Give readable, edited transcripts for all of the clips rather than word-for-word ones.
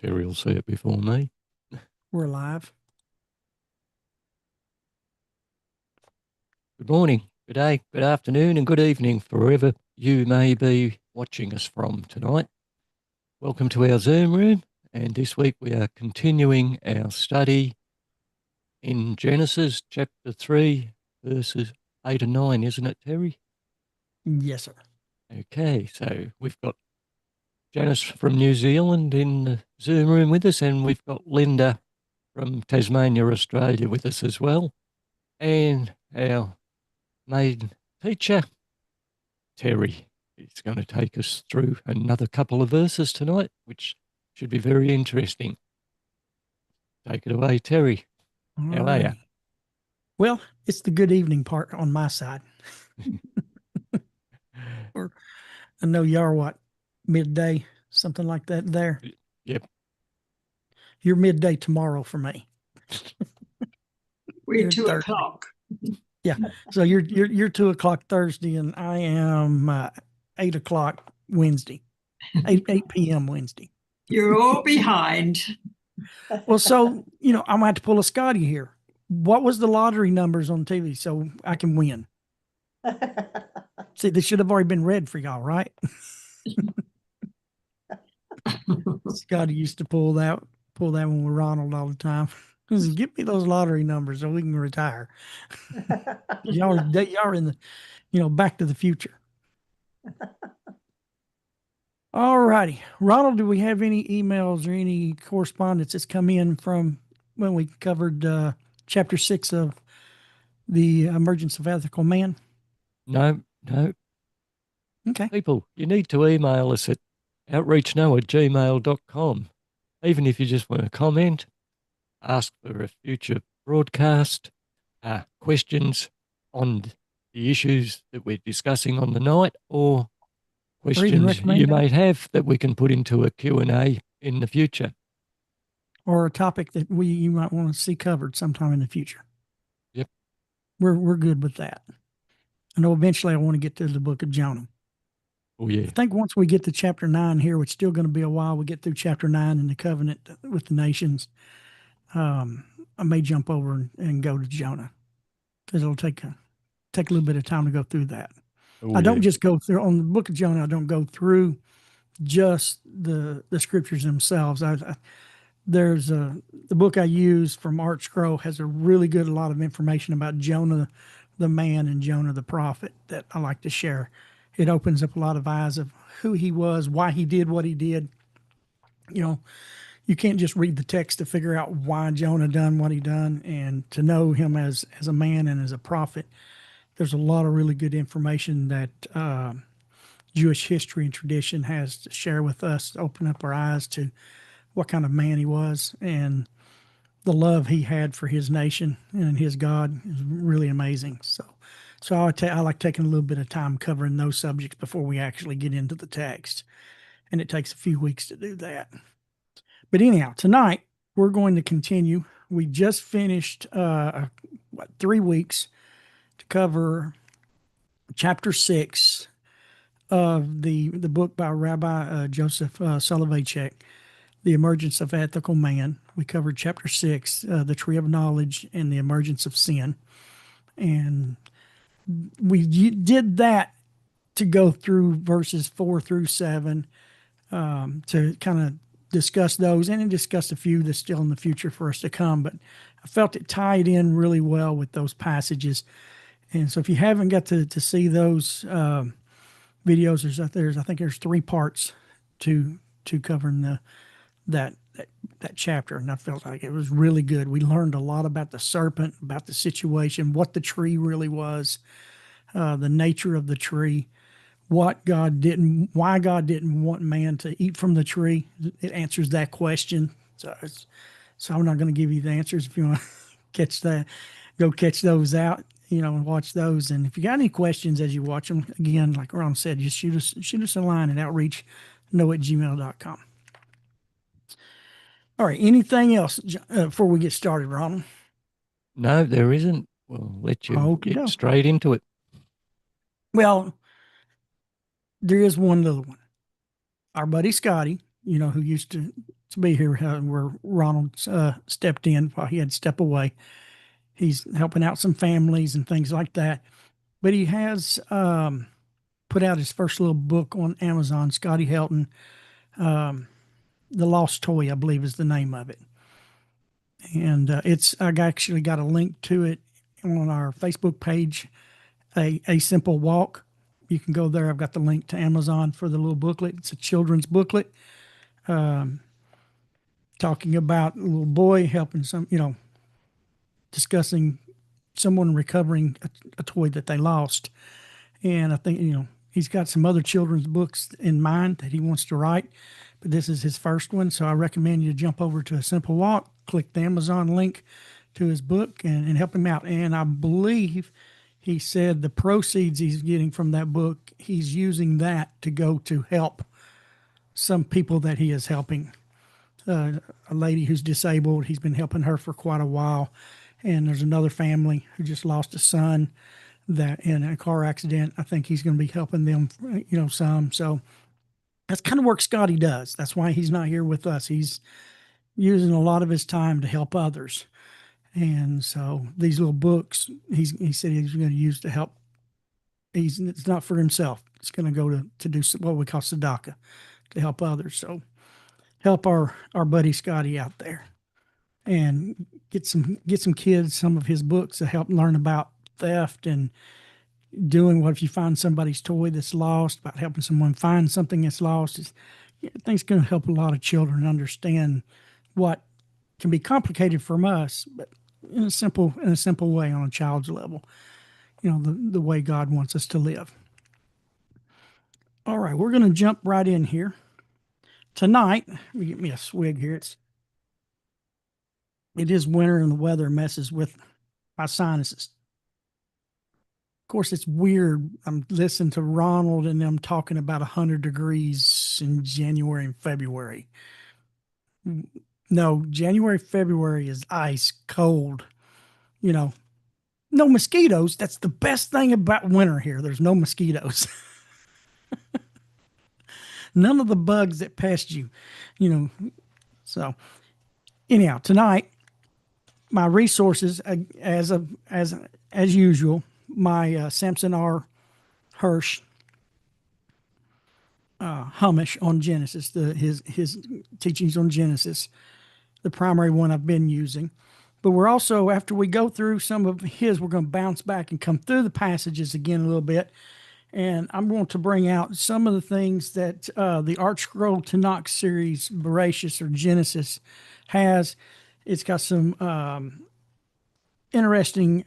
Terry will see it before me. We're live. Good morning, good day, good afternoon, and good evening, wherever you may be watching us from tonight. Welcome to our Zoom room, and this week we are continuing our study in Genesis chapter 3, verses 8 and 9, isn't it, Terry? Yes, sir. Okay, so we've got Janice from New Zealand in the Zoom room with us, and we've got Linda from Tasmania, Australia with us as well, and our main teacher, Terry, is going to take us through another couple of verses tonight, which should be very interesting. Take it away, Terry. How are you? Well, it's the good evening part on my side. Or I know you are what, midday, something like that there. Yep. You're midday tomorrow for me. We're 2:00. Yeah. So you're 2:00 Thursday, and I am 8:00 Wednesday, 8 p.m. Wednesday. You're all behind. Well, so I'm gonna have to pull a Scotty here. What was the lottery numbers on TV so I can win? See, they should have already been read for y'all, right? Scotty used to pull that one with Ronald all the time. He said, "Give me those lottery numbers so we can retire." y'all are in the Back to the Future. All righty, Ronald, do we have any emails or any correspondence that's come in from when we covered chapter 6 of the Emergence of Ethical Man? No. Okay. People, you need to email us at outreachnoah@gmail.com. Even if you just want to comment, ask for a future broadcast, questions on the issues that we're discussing on the night, or questions you might have that we can put into a Q&A in the future. Or a topic that you might want to see covered sometime in the future. Yep. We're good with that. I know eventually I want to get to the book of Jonah. Oh, yeah. I think once we get to chapter 9 here, it's still going to be a while. We get through chapter 9 in the covenant with the nations. I may jump over and go to Jonah because it'll take a little bit of time to go through that. Oh, I don't just go through on the book of Jonah. I don't go through just the scriptures themselves. There's the book I use from Artscroll has a really good lot of information about Jonah the man and Jonah the prophet that I like to share. It opens up a lot of eyes of who he was, why he did what he did. You can't just read the text to figure out why Jonah done what he done, and to know him as a man and as a prophet. There's a lot of really good information that Jewish history and tradition has to share with us, to open up our eyes to what kind of man he was and the love he had for his nation and his God is really amazing. So I like taking a little bit of time covering those subjects before we actually get into the text, and it takes a few weeks to do that. But anyhow, tonight we're going to continue. We just finished 3 weeks to cover chapter 6 of the book by Rabbi Joseph Soloveitchik, The Emergence of Ethical Man. We covered chapter 6, the Tree of Knowledge and the Emergence of Sin. And we did that to go through verses 4 through 7 to kind of discuss those, and then discuss a few that's still in the future for us to come. But I felt it tied in really well with those passages. And so if you haven't got to see those videos, I think there's 3 parts to covering that chapter, and I felt like it was really good. We learned a lot about the serpent, about the situation, what the tree really was, the nature of the tree, why God didn't want man to eat from the tree. It answers that question. So I'm not going to give you the answers. If you want to go catch those out, and watch those. And if you got any questions as you watch them, again, like Ron said, just shoot us a line at outreachnoah@gmail.com. All right. Anything else before we get started, Ronald? No, there isn't. We'll let you get straight into it. Well, there is one little one. Our buddy Scotty, who used to to be here where Ronald stepped in while he had to step away. He's helping out some families and things like that. But he has put out his first little book on Amazon, Scotty Helton. The Lost Toy, I believe, is the name of it. And I actually got a link to it on our Facebook page, a Simple Walk. You can go there. I've got the link to Amazon for the little booklet. It's a children's booklet talking about a little boy helping discussing someone recovering a toy that they lost. And I think, he's got some other children's books in mind that he wants to write, but this is his first one. So I recommend you to jump over to A Simple Walk, click the Amazon link to his book and help him out. And I believe he said the proceeds he's getting from that book, he's using that to go to help some people that he is helping. A lady who's disabled, he's been helping her for quite a while. And there's another family who just lost a son that in a car accident. I think he's going to be helping them, some. So that's kind of work Scotty does. That's why he's not here with us. He's using a lot of his time to help others. And so these little books, he said he's going to use to help. It's not for himself. It's going to go to do what we call tzedakah, to help others. So help our buddy Scotty out there, and get some kids some of his books to help learn about theft and doing what if you find somebody's toy that's lost, about helping someone find something that's lost. I think it's going to help a lot of children understand what can be complicated from us, but in a simple way on a child's level, the way God wants us to live. All right, we're going to jump right in here. Tonight, let me get me a swig here. It is winter and the weather messes with my sinuses. Of course, it's weird. I'm listening to Ronald and them talking about 100 degrees in January and February. No, January, February is ice cold. No mosquitoes. That's the best thing about winter here. There's no mosquitoes. None of the bugs that pest you, So anyhow, tonight, my resources, as usual, my Samson R. Hirsch Chumash on Genesis, his teachings on Genesis, the primary one I've been using. But we're also, after we go through some of his, we're going to bounce back and come through the passages again a little bit. And I'm going to bring out some of the things that the Artscroll Tanach series, Bereishis or Genesis, has. It's got some interesting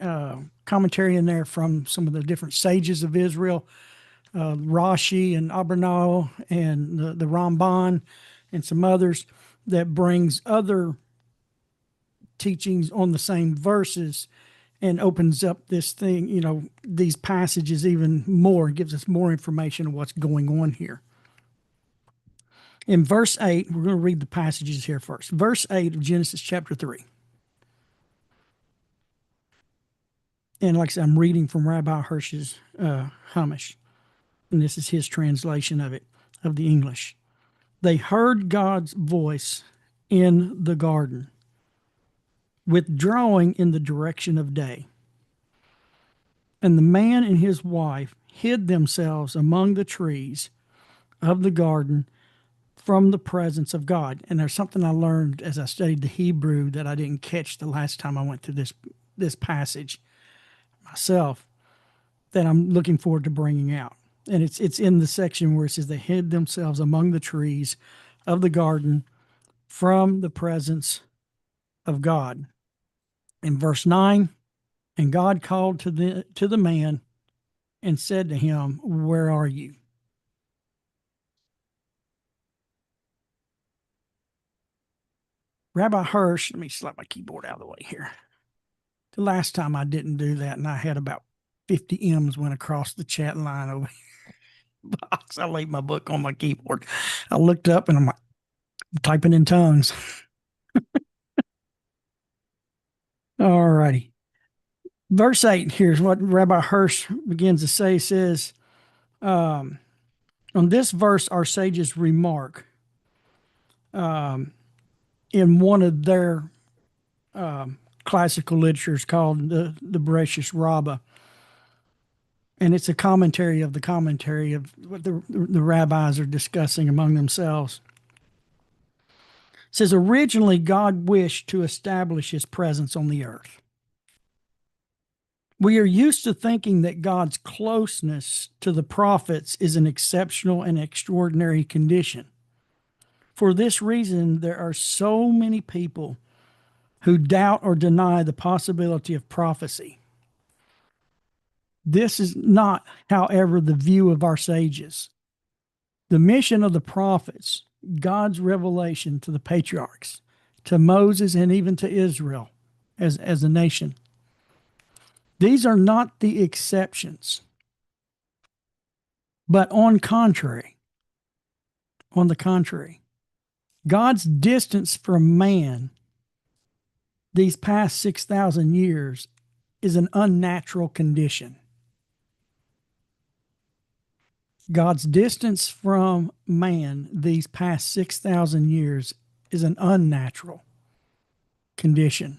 commentary in there from some of the different sages of Israel, Rashi and Artscroll and the Ramban and some others, that brings other teachings on the same verses and opens up this thing, these passages even more, gives us more information on what's going on here. In verse 8, we're going to read the passages here first. Verse 8 of Genesis chapter 3. And like I said, I'm reading from Rabbi Hirsch's Chumash, and this is his translation of it, of the English. They heard God's voice in the garden, withdrawing in the direction of day. And the man and his wife hid themselves among the trees of the garden from the presence of God. And there's something I learned as I studied the Hebrew that I didn't catch the last time I went through this passage myself, that I'm looking forward to bringing out. And it's in the section where it says they hid themselves among the trees of the garden from the presence of God. In verse 9, and God called to the man and said to him, where are you? Rabbi Hirsch, let me slap my keyboard out of the way here. The last time I didn't do that, and I had about 50 M's went across the chat line over the box. I laid my book on my keyboard. I looked up and I'm like, typing in tongues. All righty. Verse 8, here's what Rabbi Hirsch begins to say. He says, on this verse, our sages remark, in one of their classical literatures called the Bereishis Rabbah. And it's a commentary of the commentary of what the rabbis are discussing among themselves. It says, originally, God wished to establish his presence on the earth. We are used to thinking that God's closeness to the prophets is an exceptional and extraordinary condition. For this reason, there are so many people who doubt or deny the possibility of prophecy. This is not, however, the view of our sages. The mission of the prophets, God's revelation to the patriarchs, to Moses, and even to Israel as a nation. These are not the exceptions, but on the contrary, God's distance from man these past 6,000 years is an unnatural condition. God's distance from man these past 6,000 years is an unnatural condition.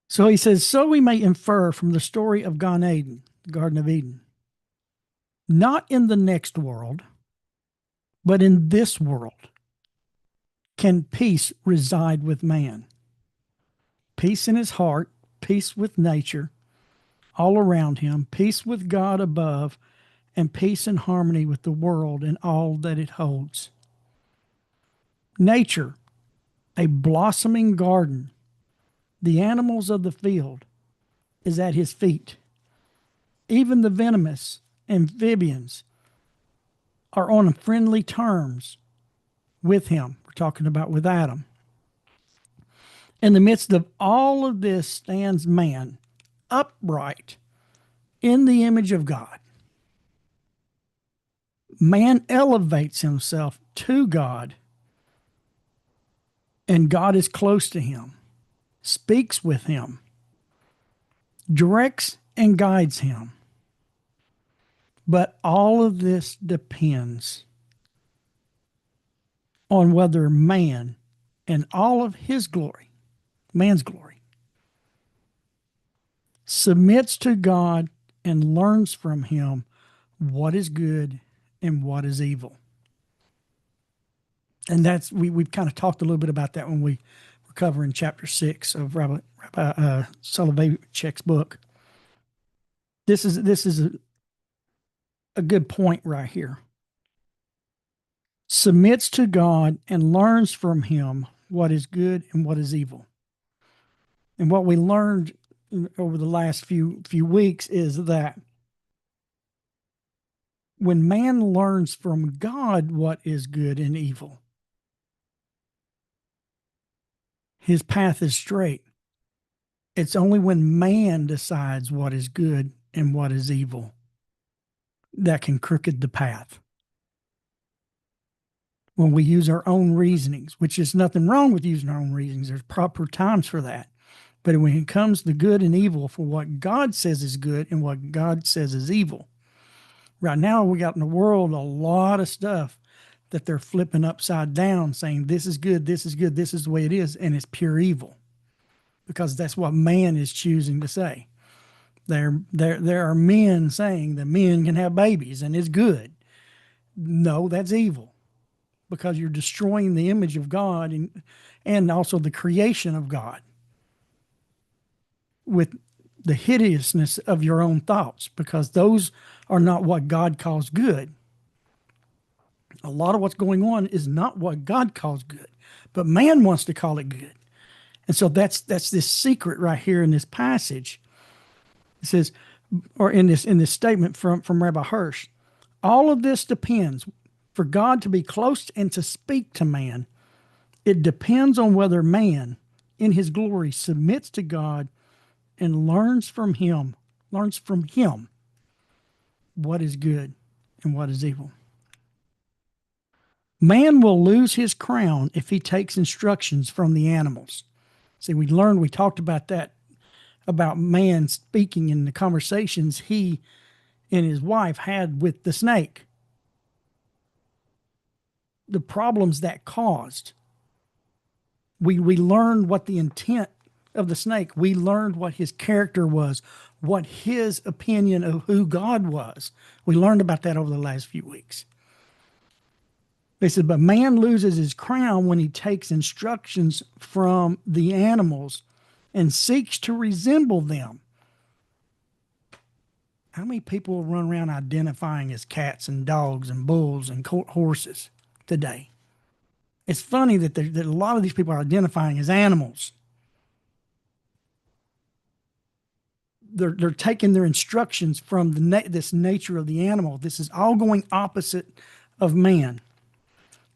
So he says, so we may infer from the story of Gan Eden, the Garden of Eden, not in the next world, but in this world, can peace reside with man. Peace in his heart, peace with nature, all around him, peace with God above, and peace and harmony with the world and all that it holds. Nature, a blossoming garden, the animals of the field, is at his feet. Even the venomous amphibians are on friendly terms with him. We're talking about with Adam. In the midst of all of this stands man, upright, in the image of God. Man elevates himself to God, and God is close to him, speaks with him, directs and guides him. But all of this depends on whether man and all of his glory, man's glory, submits to God and learns from him what is good and what is evil. And that's we've kind of talked a little bit about that when we were covering chapter 6 of Rabbi Soloveitchik's book. This is a good point right here. Submits to God and learns from him what is good and what is evil. And what we learned over the last few weeks is that when man learns from God what is good and evil, his path is straight. It's only when man decides what is good and what is evil that can crooked the path. When we use our own reasonings, which is nothing wrong with using our own reasonings, there's proper times for that. But when it comes to good and evil, for what God says is good and what God says is evil, right now we got in the world a lot of stuff that they're flipping upside down, saying this is good, this is good, this is the way it is, and it's pure evil, because that's what man is choosing to say. There are men saying that men can have babies and it's good. No, that's evil, because you're destroying the image of God and also the creation of God with the hideousness of your own thoughts, because those are not what God calls good. A lot of what's going on is not what God calls good, but man wants to call it good. And so that's this secret right here in this passage. It says, or in this statement from Rabbi Hirsch, all of this depends, for God to be close and to speak to man, it depends on whether man in his glory submits to God and learns from him what is good and what is evil. Man will lose his crown if he takes instructions from the animals. See, we talked about that, about man speaking in the conversations he and his wife had with the snake. the problems that caused. We learned what the intent of the snake. We learned what his character was, what his opinion of who God was. We learned about that over the last few weeks. They said, but man loses his crown when he takes instructions from the animals and seeks to resemble them. How many people run around identifying as cats and dogs and bulls and horses today? It's funny that a lot of these people are identifying as animals. They're taking their instructions from this nature of the animal. This is all going opposite of man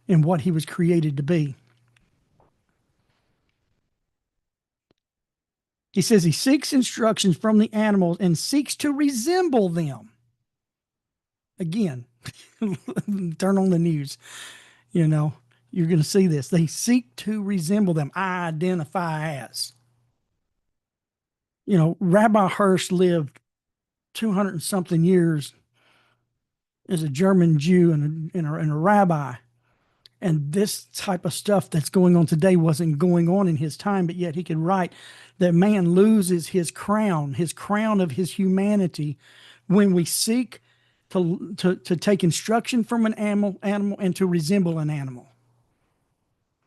and what he was created to be. He says he seeks instructions from the animals and seeks to resemble them. Again, turn on the news. You're going to see this. They seek to resemble them. I identify as. Rabbi Hirsch lived 200 and something years as a German Jew and a rabbi. And this type of stuff that's going on today wasn't going on in his time, but yet he could write that man loses his crown of his humanity, when we seek to take instruction from an animal and to resemble an animal.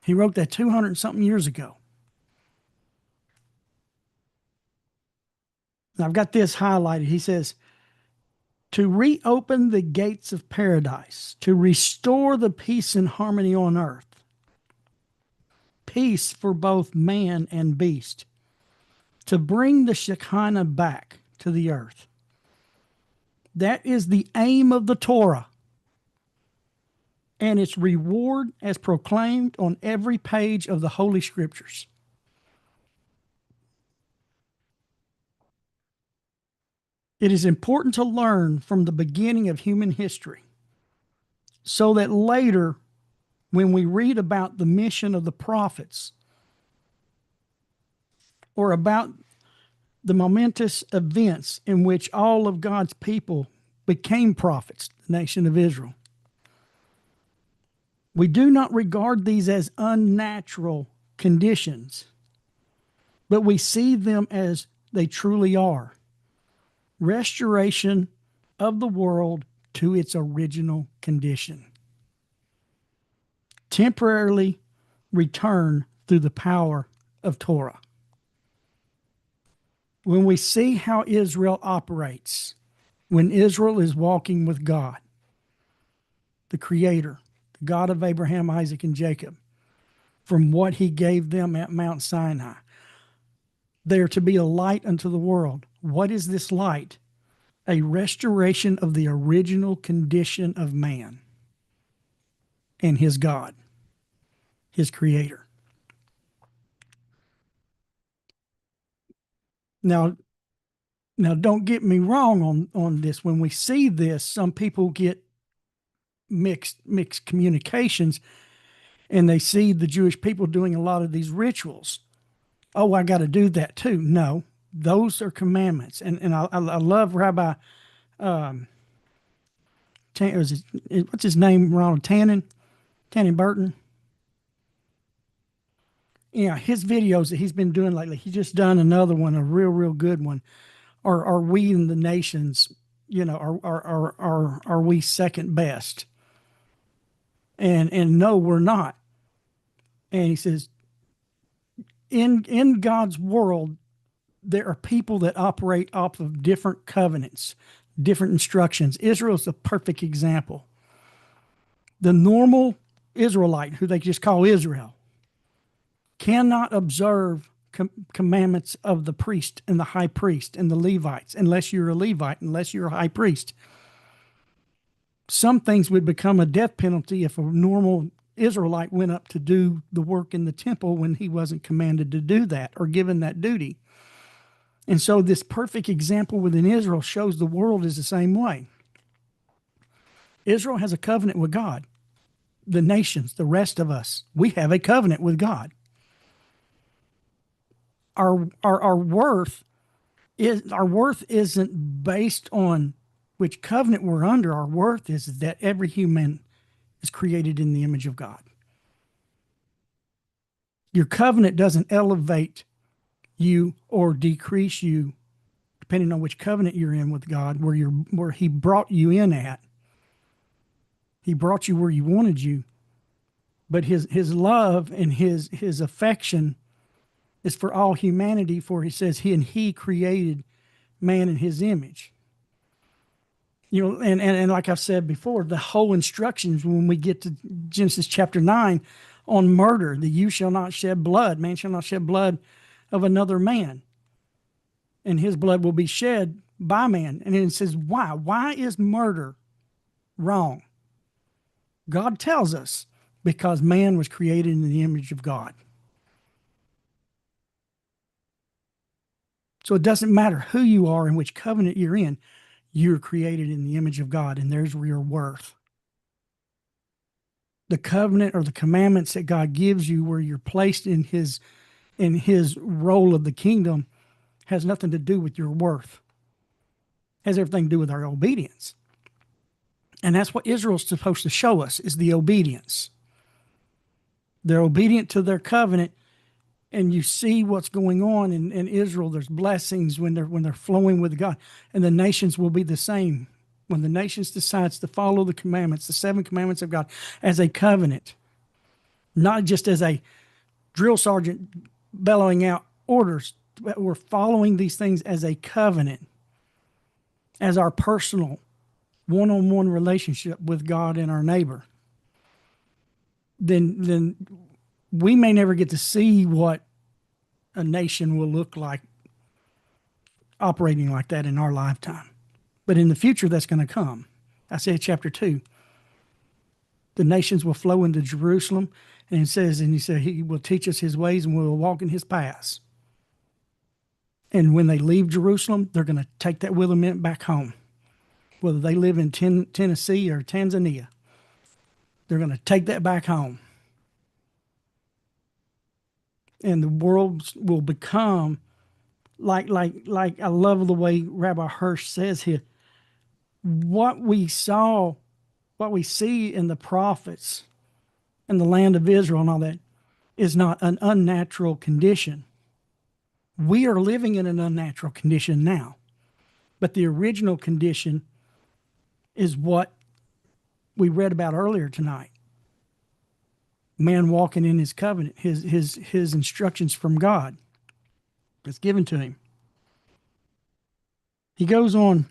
He wrote that 200 and something years ago. Now I've got this highlighted. He says, to reopen the gates of paradise, to restore the peace and harmony on earth, peace for both man and beast, to bring the Shekinah back to the earth. That is the aim of the Torah, and its reward as proclaimed on every page of the Holy Scriptures. It is important to learn from the beginning of human history so that later, when we read about the mission of the prophets or about the momentous events in which all of God's people became prophets, the nation of Israel, we do not regard these as unnatural conditions, but we see them as they truly are. Restoration of the world to its original condition. Temporarily return through the power of Torah. When we see how Israel operates, when Israel is walking with God, the Creator, the God of Abraham, Isaac, and Jacob, from what he gave them at Mount Sinai, they are to be a light unto the world. What is this light? A restoration of the original condition of man and his God, his Creator. Now don't get me wrong on this. When we see this, some people get mixed communications, and they see the Jewish people doing a lot of these rituals. Oh, I got to do that too. No, those are commandments. And I love Rabbi, what's his name, Ronald Tannin Burton. Yeah, his videos that he's been doing lately, he's just done another one, a real good one. Are we in the nations, are we second best? And no, we're not. And he says, in God's world, there are people that operate off of different covenants, different instructions. Israel's a perfect example. The normal Israelite, who they just call Israel, cannot observe commandments of the priest and the high priest and the Levites unless you're a Levite, unless you're a high priest. Some things would become a death penalty if a normal Israelite went up to do the work in the temple when he wasn't commanded to do that or given that duty. And so this perfect example within Israel shows the world is the same way. Israel has a covenant with God. The nations, the rest of us, we have a covenant with God. Our worth isn't based on which covenant we're under. Our worth is that every human is created in the image of God. Your covenant doesn't elevate you or decrease you, depending on which covenant you're in with God, where He brought you in at. He brought you where He wanted you, but His love and His affection is for all humanity. For He says He created man in His image. You know, and like I've said before, the whole instructions when we get to Genesis chapter 9 on murder, that you shall not shed blood, man shall not shed blood of another man, and his blood will be shed by man. And it says, why? Why is murder wrong? God tells us, because man was created in the image of God. So it doesn't matter who you are and which covenant you're in, you're created in the image of God, and there's your worth. The covenant or the commandments that God gives you, where you're placed in His role of the kingdom, has nothing to do with your worth. It has everything to do with our obedience. And that's what Israel's supposed to show us, is the obedience. They're obedient to their covenant, and you see what's going on in Israel. There's blessings when they're flowing with God, and the nations will be the same. When the nations decides to follow the commandments, the 7 commandments of God, as a covenant, not just as a drill sergeant bellowing out orders, but we're following these things as a covenant, as our personal one-on-one relationship with God and our neighbor. Then we may never get to see what a nation will look like operating like that in our lifetime. But in the future, that's going to come. Isaiah chapter 2. The nations will flow into Jerusalem, and he said, He will teach us His ways, and we will walk in His paths. And when they leave Jerusalem, they're going to take that with them back home. Whether they live in Tennessee or Tanzania, they're going to take that back home. And the world will become like I love the way Rabbi Hirsch says here. What we see in the prophets and the land of Israel and all that is not an unnatural condition. We are living in an unnatural condition now, but the original condition is what we read about earlier tonight. Man walking in his covenant, his instructions from God that's given to him. He goes on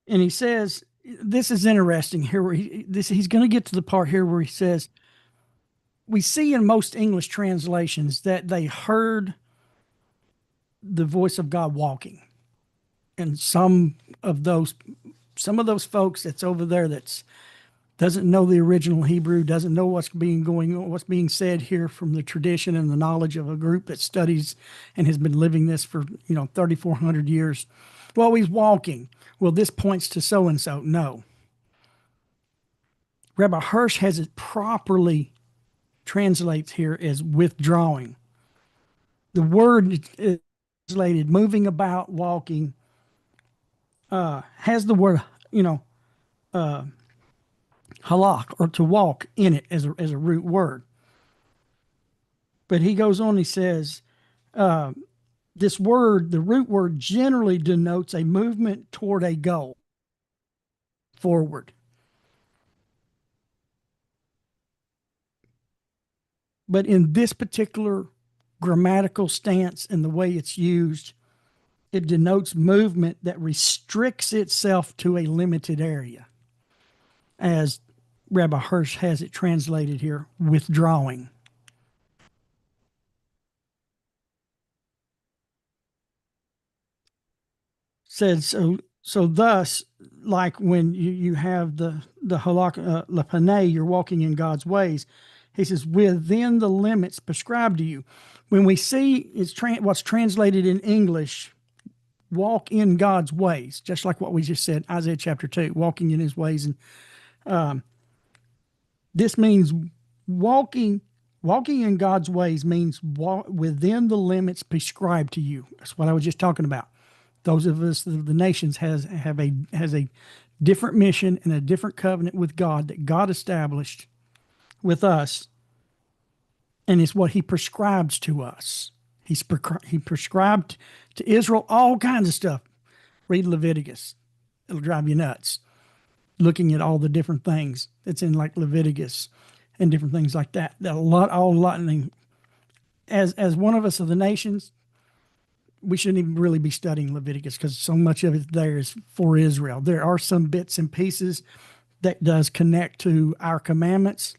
and he says, this is interesting here, where he's going to get to the part here where he says, we see in most English translations that they heard the voice of God walking. And some of those folks that's over there that's doesn't know the original Hebrew, doesn't know what's being said here from the tradition and the knowledge of a group that studies and has been living this for 3,400 years. Well, he's walking. Well, this points to so and so. No. Rabbi Hirsch has it properly translates here as withdrawing. The word is translated moving about, walking, has the word halak, or to walk, in it as a root word. But he goes on, he says, this word, the root word, generally denotes a movement toward a goal, forward. But in this particular grammatical stance and the way it's used, it denotes movement that restricts itself to a limited area, as Rabbi Hirsch has it translated here, withdrawing. Said so thus, like when you have the halak lepaneh, you're walking in God's ways. He says, within the limits prescribed to you. When we see what's translated in English, walk in God's ways, just like what we just said, Isaiah chapter 2, walking in His ways. And this means walking in God's ways means within the limits prescribed to you. That's what I was just talking about. Those of us, the nations, has a different mission and a different covenant with God that God established with us, and it's what he prescribes to us. He prescribed to Israel all kinds of stuff. Read Leviticus. It'll drive you nuts. Looking at all the different things that's in like Leviticus and different things like that. That a lot. And as one of us of the nations, we shouldn't even really be studying Leviticus because so much of it there is for Israel. There are some bits and pieces that does connect to our commandments,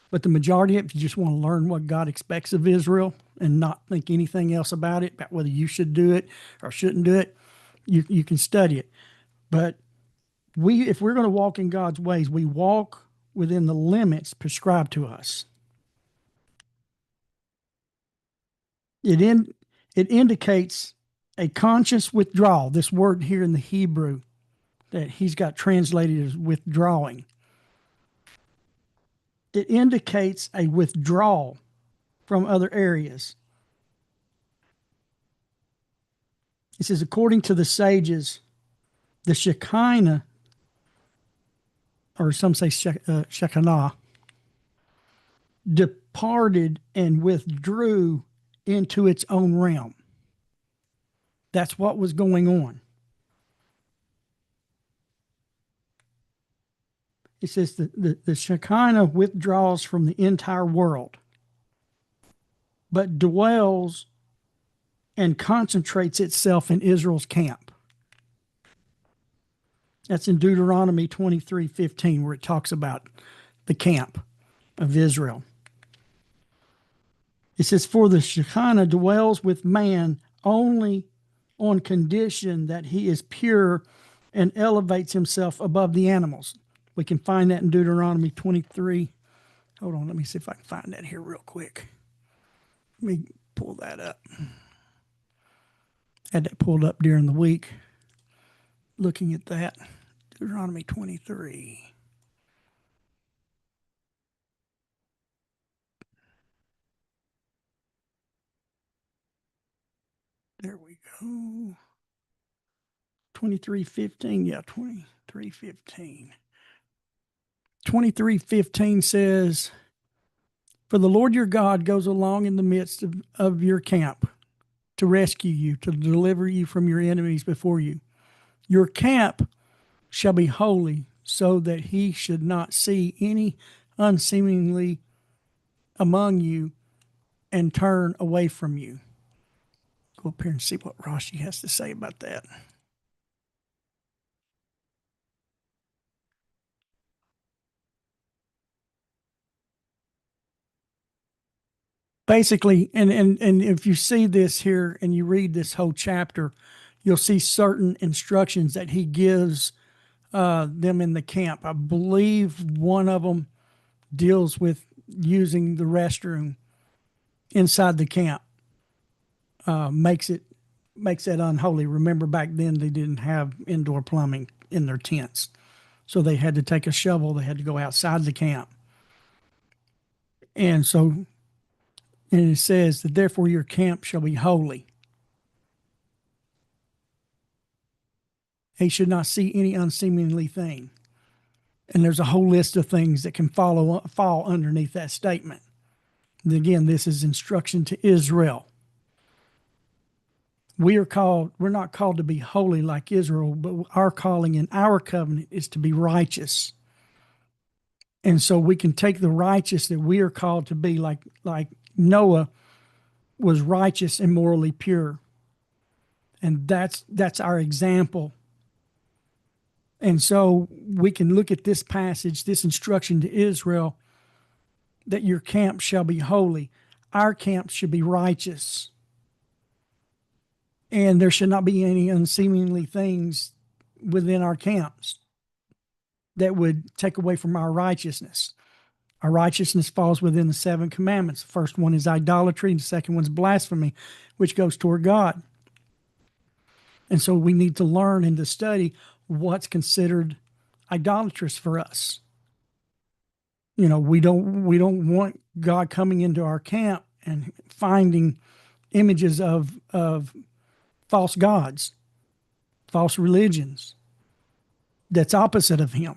but the majority of it, if you just want to learn what God expects of Israel and not think anything else about it, about whether you should do it or shouldn't do it, you can study it. But if we're going to walk in God's ways, we walk within the limits prescribed to us. It indicates a conscious withdrawal. This word here in the Hebrew that he's got translated as withdrawing. It indicates a withdrawal from other areas. It says, according to the sages, the Shekinah, or some say Shekinah, departed and withdrew into its own realm. That's what was going on. It says the Shekinah withdraws from the entire world, but dwells and concentrates itself in Israel's camp. That's in Deuteronomy 23:15, where it talks about the camp of Israel. It says, for the Shekinah dwells with man only on condition that he is pure and elevates himself above the animals. We can find that in Deuteronomy 23. Hold on, let me see if I can find that here real quick. Let me pull that up. Had that pulled up during the week. Looking at that. Deuteronomy 23. There we go. 23:15. Yeah, 23:15. 23:15 says, for the Lord your God goes along in the midst of your camp to rescue you, to deliver you from your enemies before you. Your camp shall be holy, so that he should not see any unseemly among you and turn away from you. Go up here and see what Rashi has to say about that. Basically, and if you see this here and you read this whole chapter, you'll see certain instructions that he gives them in the camp. I believe one of them deals with using the restroom inside the camp. Makes that unholy. Remember, back then they didn't have indoor plumbing in their tents, so they had to take a shovel. They had to go outside the camp, and it says that therefore your camp shall be holy. He should not see any unseemly thing. And there's a whole list of things that can fall underneath that statement. And again, this is instruction to Israel. We're not called to be holy like Israel, but our calling in our covenant is to be righteous. And so we can take the righteous that we are called to be, like Noah was righteous and morally pure. And that's our example. And so we can look at this passage, this instruction to Israel, that your camp shall be holy. Our camp should be righteous. And there should not be any unseemly things within our camps that would take away from our righteousness. Our righteousness falls within the 7 commandments. The first one is idolatry, and the second one is blasphemy, which goes toward God. And so we need to learn and to study what's considered idolatrous for us. You know, we don't want God coming into our camp and finding images of false gods, false religions. that's opposite of him.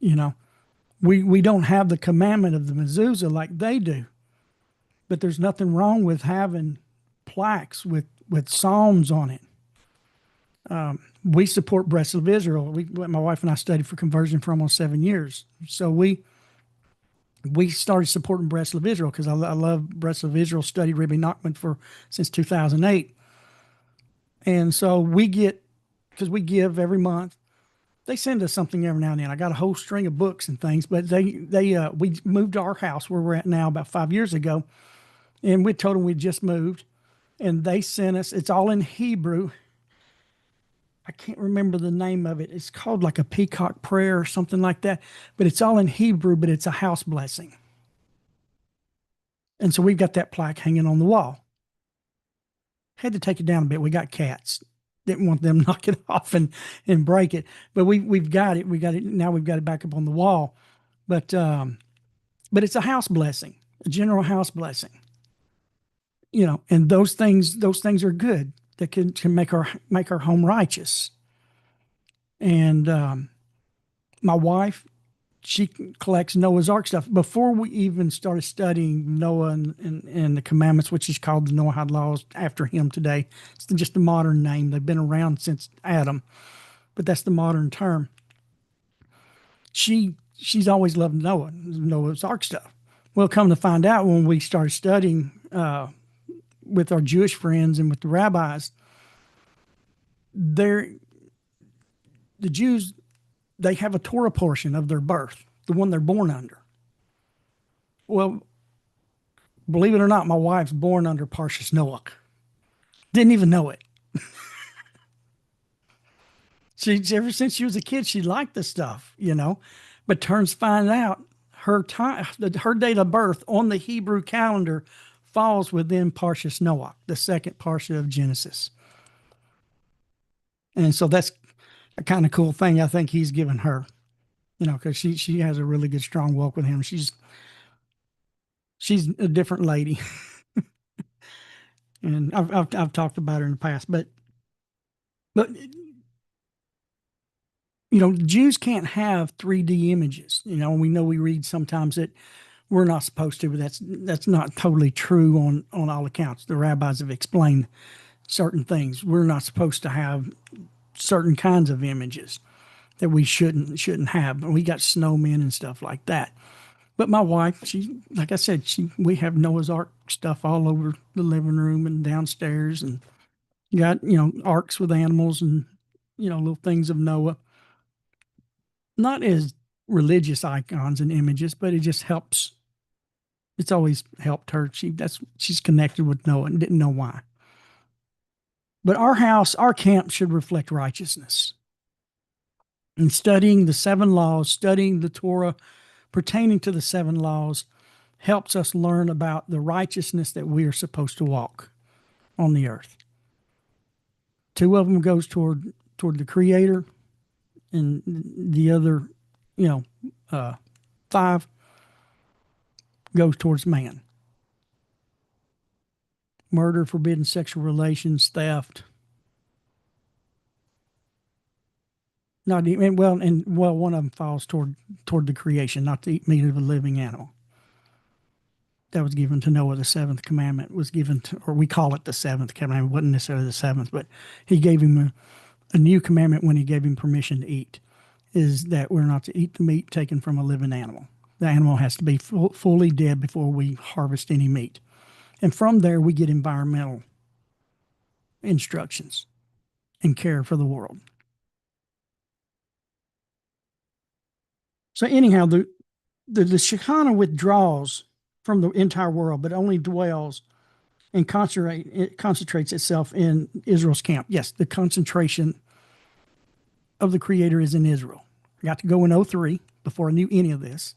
You know, we don't have the commandment of the mezuzah like they do, but there's nothing wrong with having plaques with psalms on it. We support Breast of Israel. My wife and I studied for conversion for almost 7 years. So we started supporting Breast of Israel because I love Breast of Israel. Studied Rabbi Nachman since 2008, and so because we give every month. They send us something every now and then. I got a whole string of books and things, but we moved to our house where we're at now about 5 years ago, and we told them we just moved, and they sent us. It's all in Hebrew. I can't remember the name of it. It's called like a peacock prayer or something like that, but it's all in Hebrew, but it's a house blessing. And so we've got that plaque hanging on the wall. Had to take it down a bit. We got cats. Didn't want them to knock it off and break it, but we've got it. Now. We've got it back up on the wall, but it's a house blessing, a general house blessing. You know, and those things are good. That can make our home righteous. And my wife, she collects Noah's Ark stuff. Before we even started studying Noah and the commandments, which is called the Noahide laws after him today. It's just a modern name. They've been around since Adam, but that's the modern term. She's always loved Noah's Ark stuff. Well, come to find out when we started studying with our Jewish friends and with the rabbis, the Jews, they have a Torah portion of their birth, the one they're born under. Well, believe it or not, my wife's born under Parshas Noach. Didn't even know it. Ever since she was a kid, she liked the stuff, you know. But find out her date of birth on the Hebrew calendar falls within Parshas Noach, the second Parsha of Genesis. And so that's a kind of cool thing I think he's given her, you know, because she has a really good, strong walk with him. She's a different lady. And I've talked about her in the past, but you know, Jews can't have 3D images. You know, we read sometimes that we're not supposed to, but that's not totally true on all accounts. The rabbis have explained certain things. We're not supposed to have certain kinds of images that we shouldn't have. We got snowmen and stuff like that. But my wife, like I said, we have Noah's Ark stuff all over the living room and downstairs, and got, you know, arks with animals and, you know, little things of Noah. Not as religious icons and images, but it just helps. It's always helped her. She's connected with Noah and didn't know why. But our camp should reflect righteousness. And studying the 7 laws, studying the Torah pertaining to the 7 laws, helps us learn about the righteousness that we are supposed to walk on the earth. 2 of them goes toward the Creator, and the other, you know, 5 goes towards man. Murder, forbidden sexual relations, theft. Not even, one of them falls toward the creation, not to eat meat of a living animal. That was given to Noah. The 7th commandment was given to, or we call it the 7th commandment. It wasn't necessarily the 7th, but he gave him a new commandment when he gave him permission to eat, is that we're not to eat the meat taken from a living animal. The animal has to be fully dead before we harvest any meat. And from there, we get environmental instructions and care for the world. So anyhow, the Shekinah withdraws from the entire world, but only dwells and concentrates itself in Israel's camp. Yes, the concentration of the Creator is in Israel. I got to go in 2003 before I knew any of this.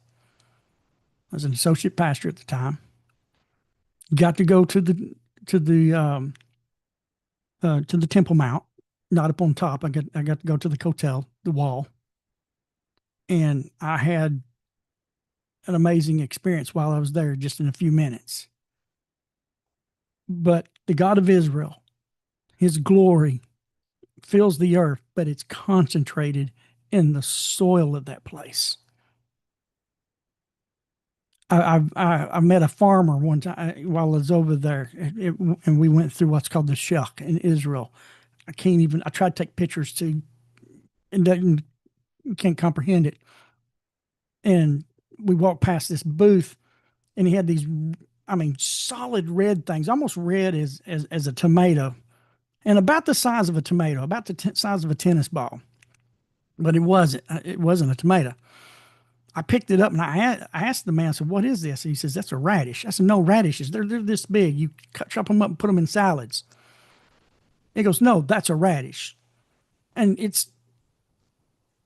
I was an associate pastor at the time. Got to go to the Temple Mount, not up on top. I got to go to the Kotel, the wall, and I had an amazing experience while I was there, just in a few minutes. But the God of Israel, His glory fills the earth, but it's concentrated in the soil of that place. I met a farmer one time while I was over there, and we went through what's called the Shuck in Israel. I tried to take pictures too, and can't comprehend it. And we walked past this booth, and he had these, I mean, solid red things, almost red as a tomato, and about the size of a tomato, about the size of a tennis ball. But it wasn't. It wasn't a tomato. I picked it up and I asked the man, I said, "What is this?" And he says, "That's a radish." I said, "No, radishes. They're this big. You chop them up and put them in salads." He goes, "No, that's a radish, and it's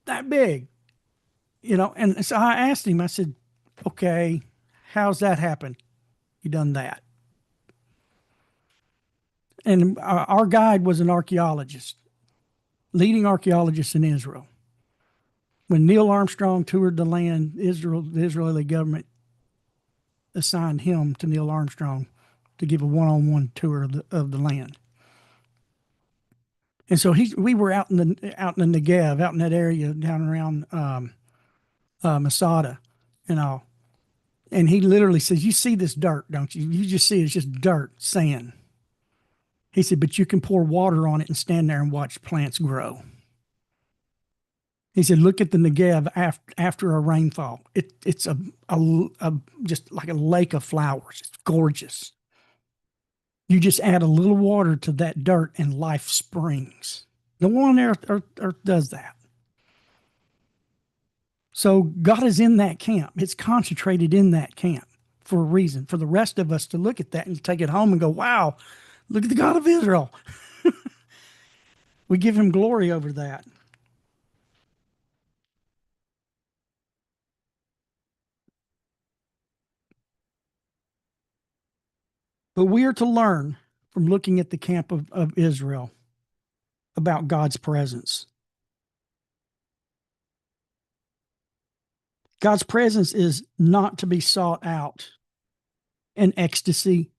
that big, you know." And so I asked him. I said, "Okay, how's that happen? You done that?" And our guide was an archaeologist, leading archaeologist in Israel. When Neil Armstrong toured the land, the Israeli government assigned him to Neil Armstrong to give a one-on-one tour of the land. And so we were out in the Negev, out in that area down around Masada and all. And he literally says, "You see this dirt, don't you? You just see it's just dirt, sand." He said, "But you can pour water on it and stand there and watch plants grow." He said, "Look at the Negev after a rainfall. It's a just like a lake of flowers. It's gorgeous. You just add a little water to that dirt and life springs. No one on earth does that." So God is in that camp. It's concentrated in that camp for a reason, for the rest of us to look at that and take it home and go, "Wow, look at the God of Israel." We give him glory over that. But we are to learn from looking at the camp of Israel about God's presence. God's presence is not to be sought out in ecstasy,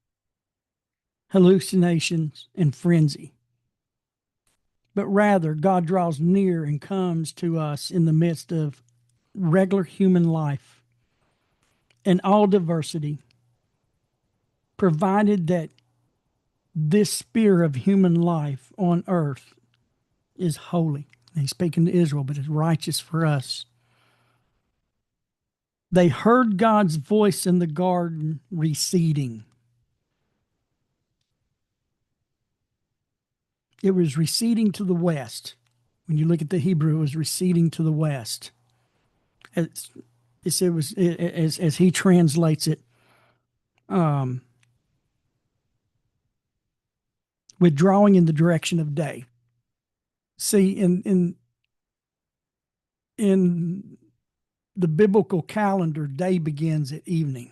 hallucinations, and frenzy. But rather, God draws near and comes to us in the midst of regular human life and all diversity, provided that this sphere of human life on earth is holy. And he's speaking to Israel, but it's righteous for us. They heard God's voice in the garden receding. It was receding to the west. When you look at the Hebrew, it was receding to the west. As he translates it, withdrawing in the direction of day. See, in the biblical calendar, day begins at evening.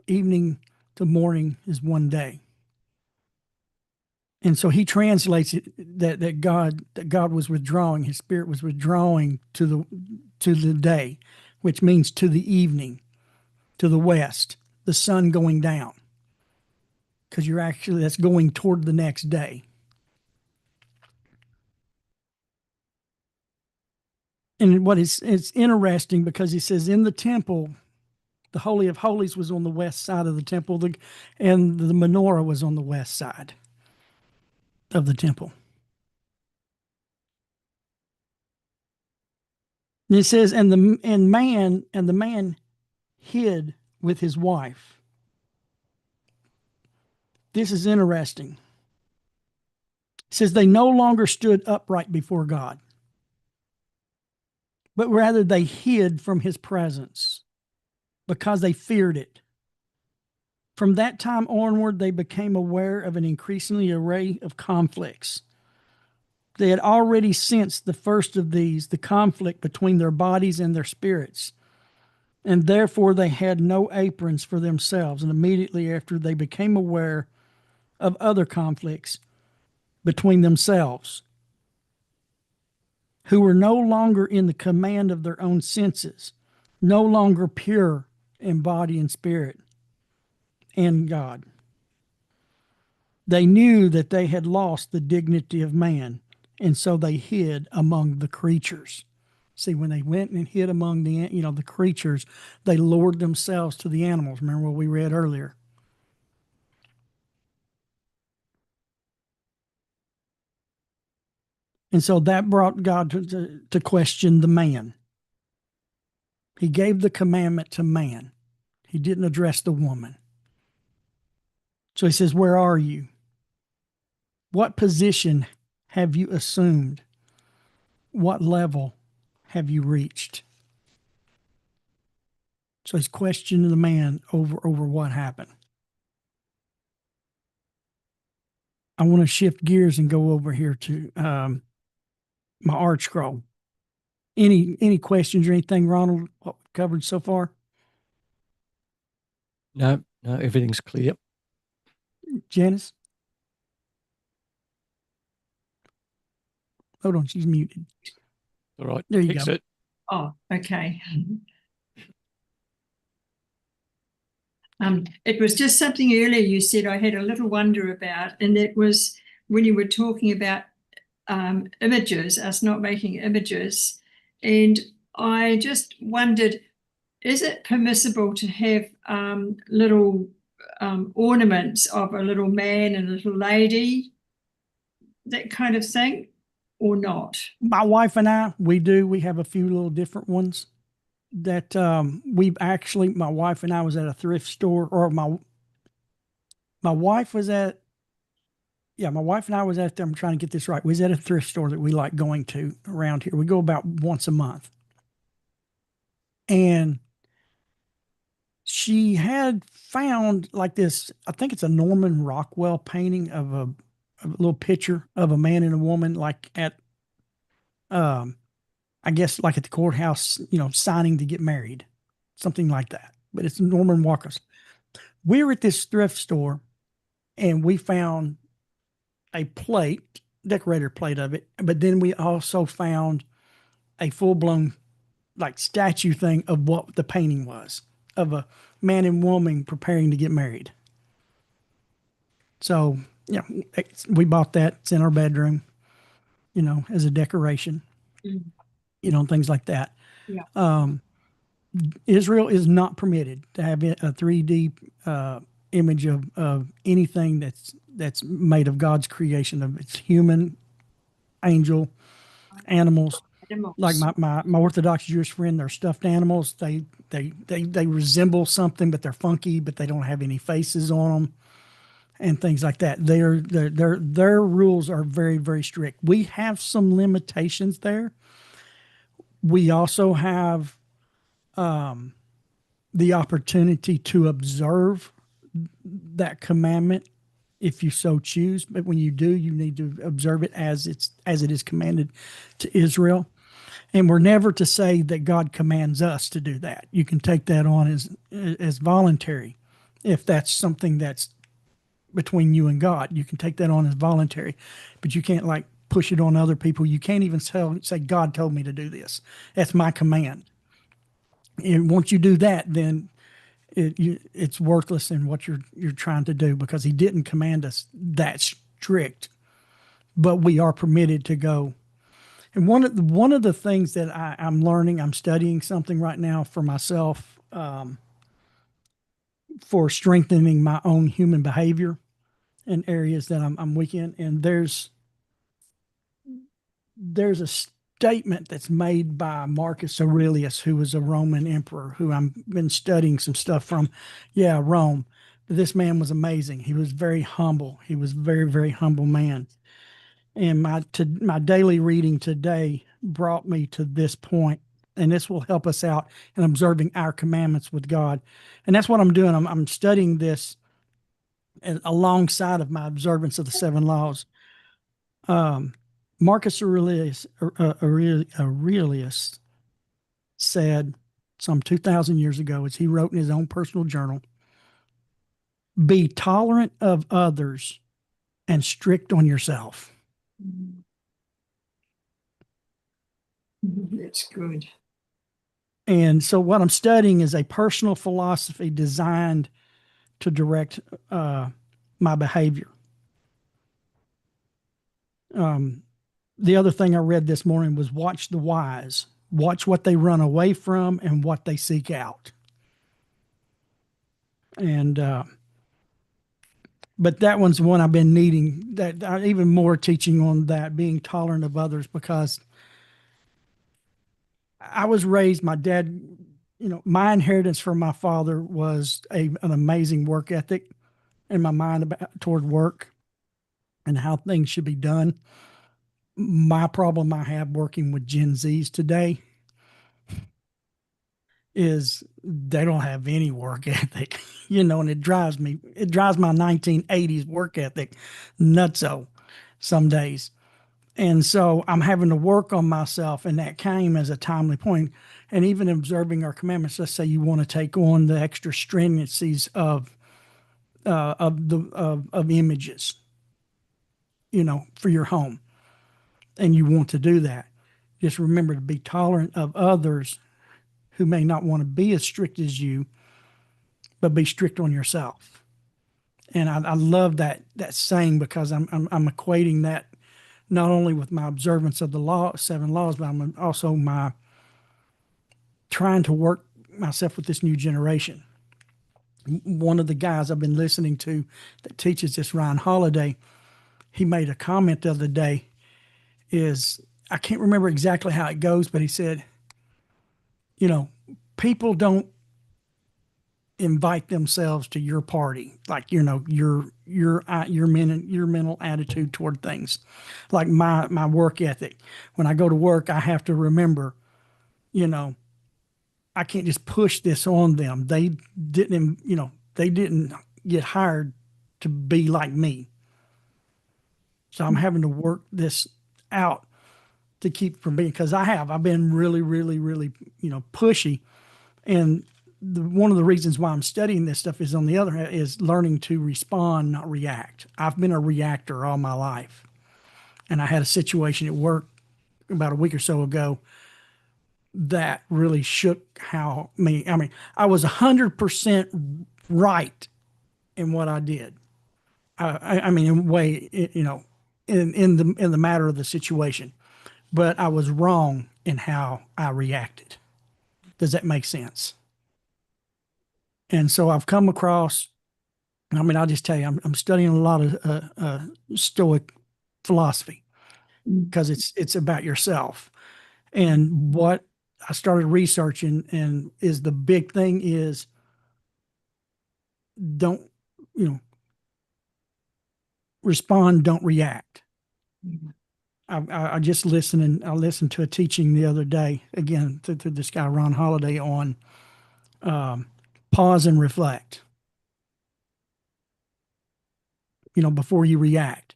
Evening to morning is one day. And so he translates it that God was withdrawing, his spirit was withdrawing to the day, which means to the evening, to the west, the sun going down. Because that's going toward the next day. And it's interesting because he says in the temple, the Holy of Holies was on the west side of the temple, and the menorah was on the west side of the temple. And it says, and the man hid with his wife. This is interesting. It says they no longer stood upright before God, but rather they hid from his presence because they feared it. From that time onward, they became aware of an increasingly array of conflicts. They had already sensed the first of these, the conflict between their bodies and their spirits, and therefore they had no aprons for themselves. And immediately after, they became aware of other conflicts between themselves, who were no longer in the command of their own senses, no longer pure in body and spirit and God. They knew that they had lost the dignity of man, and so they hid among the creatures. See, when they went and hid among the creatures, they lured themselves to the animals. Remember what we read earlier. And so that brought God to question the man. He gave the commandment to man. He didn't address the woman. So he says, where are you? What position have you assumed? What level have you reached? So he's questioning the man over what happened. I want to shift gears and go over here to my Artscroll. Any questions or anything, Ronald, what we've covered so far? No, everything's clear. Janice? Hold on, she's muted. All right, There you fix go. it. Oh, okay. It was just something earlier you said I had a little wonder about, and that was when you were talking about images, us not making images. And I just wondered, is it permissible to have little ornaments of a little man and a little lady, that kind of thing, or not? My wife and I, we have a few little different ones that my wife and I was at a thrift store, or my wife was at, my wife and I was at, I'm trying to get this right. We was at a thrift store that we like going to around here. We go about once a month. And she had found like this, I think it's a Norman Rockwell painting of a little picture of a man and a woman, like at, I guess like at the courthouse, signing to get married, something like that. But it's Norman Walker's. We were at this thrift store and we found a plate, decorator plate of it. But then we also found a full blown like statue thing of what the painting was, of a man and woman preparing to get married. So, yeah, we bought that. It's in our bedroom, as a decoration, things like that. Yeah. Israel is not permitted to have a 3D image of anything that's made of God's creation, of its human, angel, animals. Like my Orthodox Jewish friend, they're stuffed animals. They resemble something, but they're funky, but they don't have any faces on them, and things like that. Their rules are very, very strict. We have some limitations there. We also have the opportunity to observe that commandment if you so choose. But when you do, you need to observe it as it is commanded to Israel. And we're never to say that God commands us to do that. You can take that on as voluntary. If that's something that's between you and God, you can take that on as voluntary, but you can't like push it on other people. You can't even say, God told me to do this. That's my command. And once you do that, then it's worthless in what you're trying to do, because he didn't command us that strict, but we are permitted to go. And one of the things that I'm learning, I'm studying something right now for myself, for strengthening my own human behavior in areas that I'm weak in. And there's a statement that's made by Marcus Aurelius, who was a Roman emperor, who I've been studying some stuff from. Yeah, Rome. This man was amazing. He was very humble. He was a very, very humble man. And my daily reading today brought me to this point, and this will help us out in observing our commandments with God. And that's what I'm doing. I'm studying this alongside of my observance of the 7 laws. Marcus Aurelius said some 2,000 years ago, as he wrote in his own personal journal, be tolerant of others and strict on yourself. That's good. And so what I'm studying is a personal philosophy designed to direct my behavior. The other thing I read this morning was watch the wise, watch what they run away from and what they seek out. And, but that one's one I've been needing, that even more teaching on that, being tolerant of others, because I was raised, my dad, my inheritance from my father was an amazing work ethic in my mind toward work and how things should be done. My problem I have working with Gen Zs today is they don't have any work ethic, and it drives my 1980s work ethic nutso some days. And so I'm having to work on myself, and that came as a timely point. And even observing our commandments, let's say you want to take on the extra stringencies of images, for your home, and you want to do that. Just remember to be tolerant of others who may not want to be as strict as you, but be strict on yourself. And I love that saying, because I'm equating that not only with my observance of the 7 laws, but I'm also my trying to work myself with this new generation. One of the guys I've been listening to that teaches this, Ryan Holiday, he made a comment the other day. I can't remember exactly how it goes, but he said, people don't invite themselves to your party, like your mental attitude toward things, like my work ethic. When I go to work, I have to remember, I can't just push this on them. They didn't get hired to be like me, so I'm having to work this out to keep from being, because I've been really, really, really, pushy. And one of the reasons why I'm studying this stuff is, on the other hand, is learning to respond, not react. I've been a reactor all my life. And I had a situation at work about a week or so ago that really shook I was 100% right in what I did. I mean, in a way, in the matter of the situation, but I was wrong in how I reacted. Does that make sense? And so I've come across, I'll just tell you, I'm studying a lot of Stoic philosophy, because it's about yourself. And what I started researching, and is the big thing, is don't, respond, don't react. I just listened, and I listened to a teaching the other day, again, through this guy, Ron Holiday, on pause and reflect, before you react.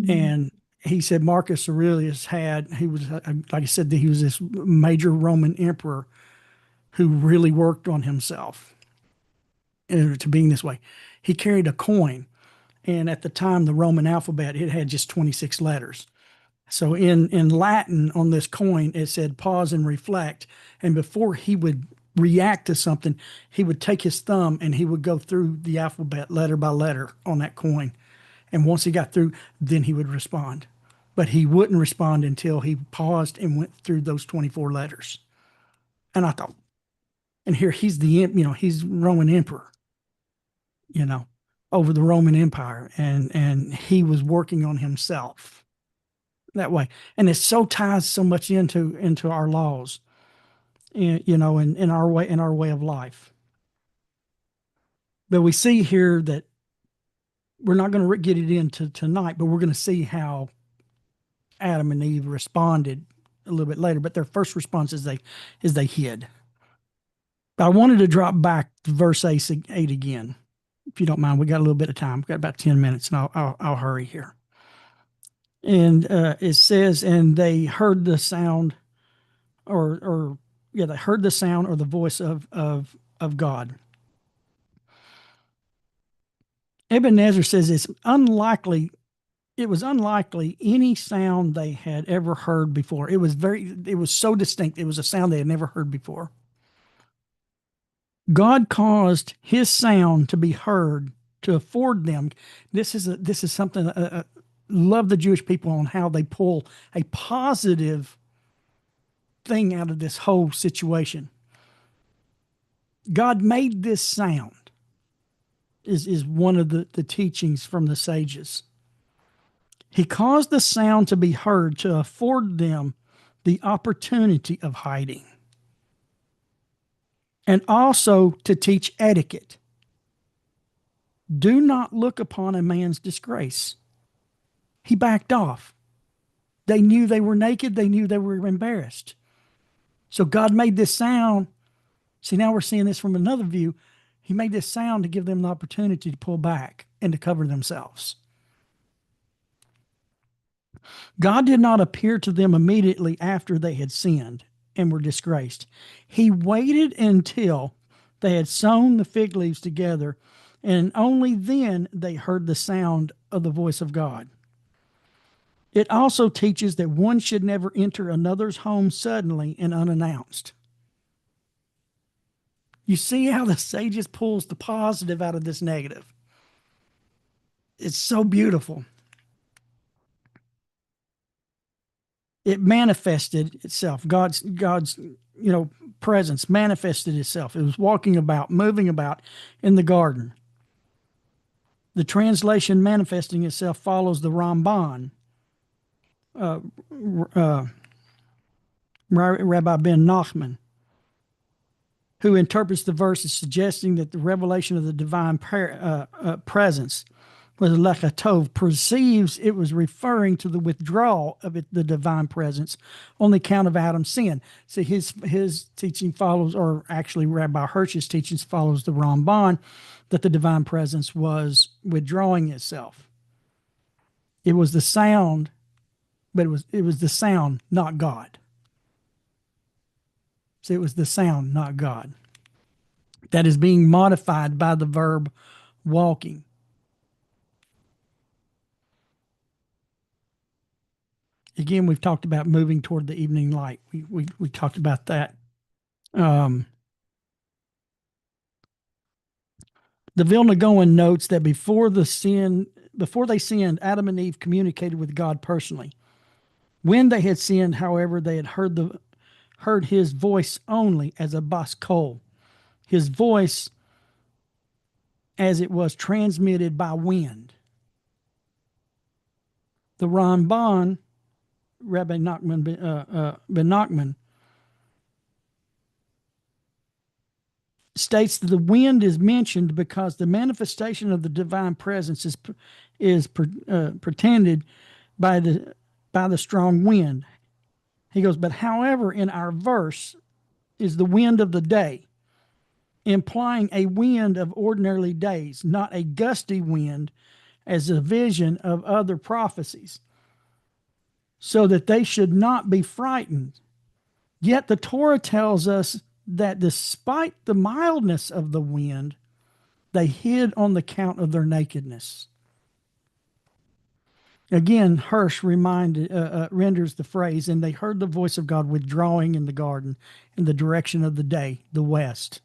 And he said Marcus Aurelius he was, like I said, he was this major Roman emperor who really worked on himself to being this way. He carried a coin, and at the time, the Roman alphabet, it had just 26 letters. So in Latin, on this coin, it said pause and reflect. And before he would react to something, he would take his thumb and he would go through the alphabet letter by letter on that coin. And once he got through, then he would respond. But he wouldn't respond until he paused and went through those 24 letters. And I thought, and here he's he's Roman emperor, over the Roman Empire. And he was working on himself that way. And it so ties so much into our laws, and in our way of life. But we see here that we're not going to get it into tonight, but we're going to see how Adam and Eve responded a little bit later. But their first response is they hid. But I wanted to drop back to verse 8 again, if you don't mind. We got a little bit of time. We've got about 10 minutes, and I'll hurry here. And it says, and they heard the sound, they heard the sound or the voice of God. Ebenezer says it was unlikely any sound they had ever heard before. It was so distinct. It was a sound they had never heard before. God caused his sound to be heard to afford them. This is something love the Jewish people on how they pull a positive thing out of this whole situation. God made this sound, is one of the teachings from the sages. He caused the sound to be heard to afford them the opportunity of hiding, and also to teach etiquette. Do not look upon a man's disgrace. He backed off. They knew they were naked. They knew they were embarrassed. So God made this sound. See, now we're seeing this from another view. He made this sound to give them the opportunity to pull back and to cover themselves. God did not appear to them immediately after they had sinned and were disgraced. He waited until they had sewn the fig leaves together, and only then they heard the sound of the voice of God. It also teaches that one should never enter another's home suddenly and unannounced. You see how the sages pulls the positive out of this negative. It's so beautiful. It manifested itself. God's presence manifested itself. It was walking about, moving about in the garden. The translation manifesting itself follows the Ramban, Rabbi Ben Nachman, who interprets the verses suggesting that the revelation of the divine presence was Lekatov, perceives it was referring to the withdrawal of the divine presence on the account of Adam's sin. So his teaching follows, or actually Rabbi Hirsch's teachings follows the Ramban, that the divine presence was withdrawing itself. It was the sound, but it was the sound, not God. So it was the sound, not God, that is being modified by the verb walking. Again, we've talked about moving toward the evening light. We talked about that. The Vilna Gaon notes that before they sinned, Adam and Eve communicated with God personally. When they had sinned, however, they had heard his voice only as a bas kol, his voice as it was transmitted by wind. The Ramban, Rabbi Nachman, Ben Nachman, states that the wind is mentioned because the manifestation of the divine presence is pretended by the strong wind. He goes, but however, in our verse is the wind of the day, implying a wind of ordinary days, not a gusty wind as a vision of other prophecies, so that they should not be frightened. Yet the Torah tells us that despite the mildness of the wind, they hid on the count of their nakedness. Again, Hirsch renders the phrase, and they heard the voice of God withdrawing in the garden in the direction of the day, the west.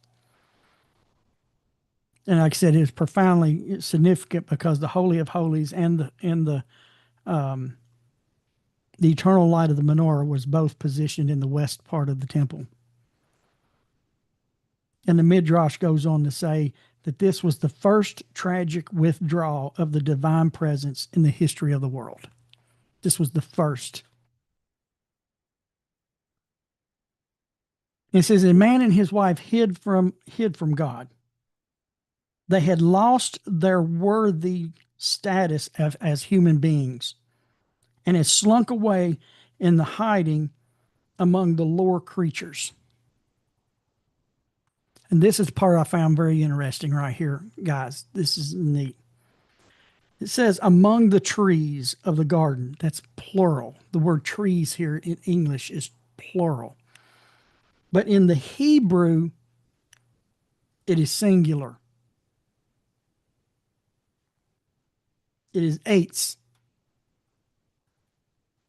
And like I said, it's profoundly significant because the Holy of Holies and the eternal light of the menorah was both positioned in the west part of the temple. And the Midrash goes on to say that this was the first tragic withdrawal of the divine presence in the history of the world. This was the first. It says, a man and his wife hid from God. They had lost their worthy status as human beings and had slunk away in the hiding among the lower creatures. And this is the part I found very interesting right here, guys. This is neat. It says, among the trees of the garden. That's plural. The word trees here in English is plural. But in the Hebrew, it is singular. It is eitz.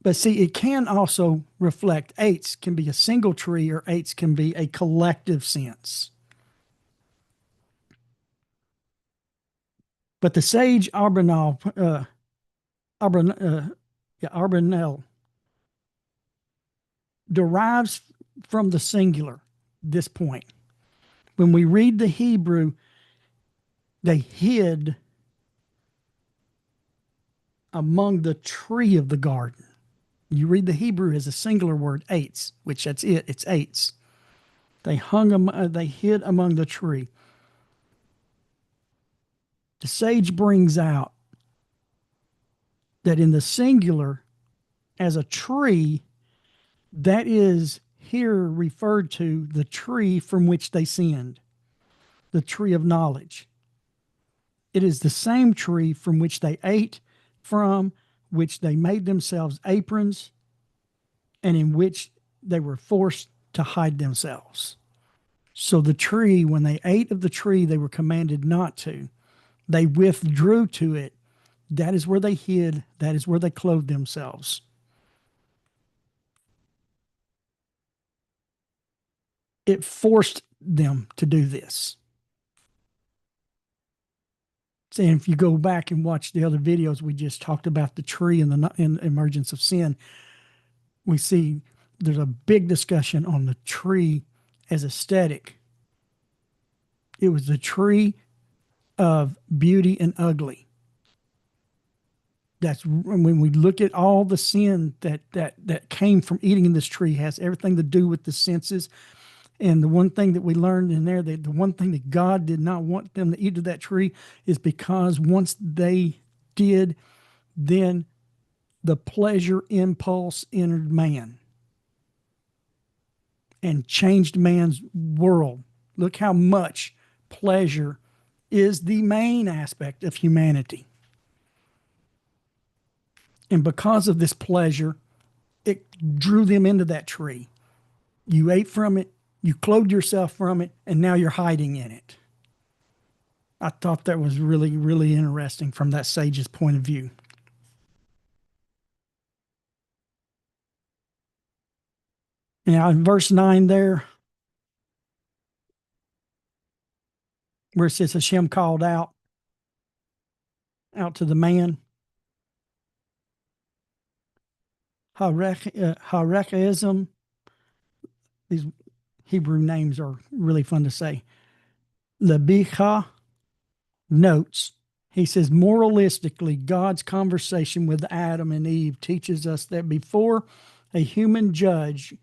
But see, it can also reflect, eitz can be a single tree, or eitz can be a collective sense. But the sage Aharonov Arbonel, derives from the singular, this point. When we read the Hebrew, they hid among the tree of the garden. You read the Hebrew as a singular word, eitz, which that's it. It's eitz. They hid among the tree. The sage brings out that in the singular, as a tree, that is here referred to the tree from which they sinned, the tree of knowledge. It is the same tree from which they ate, from which they made themselves aprons, and in which they were forced to hide themselves. So the tree, when they ate of the tree, they were commanded not to. They withdrew to it. That is where they hid. That is where they clothed themselves. It forced them to do this. And if you go back and watch the other videos, we just talked about the tree and the emergence of sin. We see there's a big discussion on the tree as aesthetic. It was the tree of beauty and ugly. That's when we look at all the sin that came from eating in this tree, has everything to do with the senses. And the one thing that we learned in there, the one thing that God did not want them to eat of that tree is because once they did, then the pleasure impulse entered man and changed man's world. Look how much pleasure is the main aspect of humanity. And because of this pleasure, it drew them into that tree. You ate from it, you clothed yourself from it, and now you're hiding in it. I thought that was really, really interesting from that sage's point of view. Now, in verse 9 there, where it says Hashem called out to the man, Harechaism, these Hebrew names are really fun to say. Lebicha notes, he says, moralistically, God's conversation with Adam and Eve teaches us that before a human judge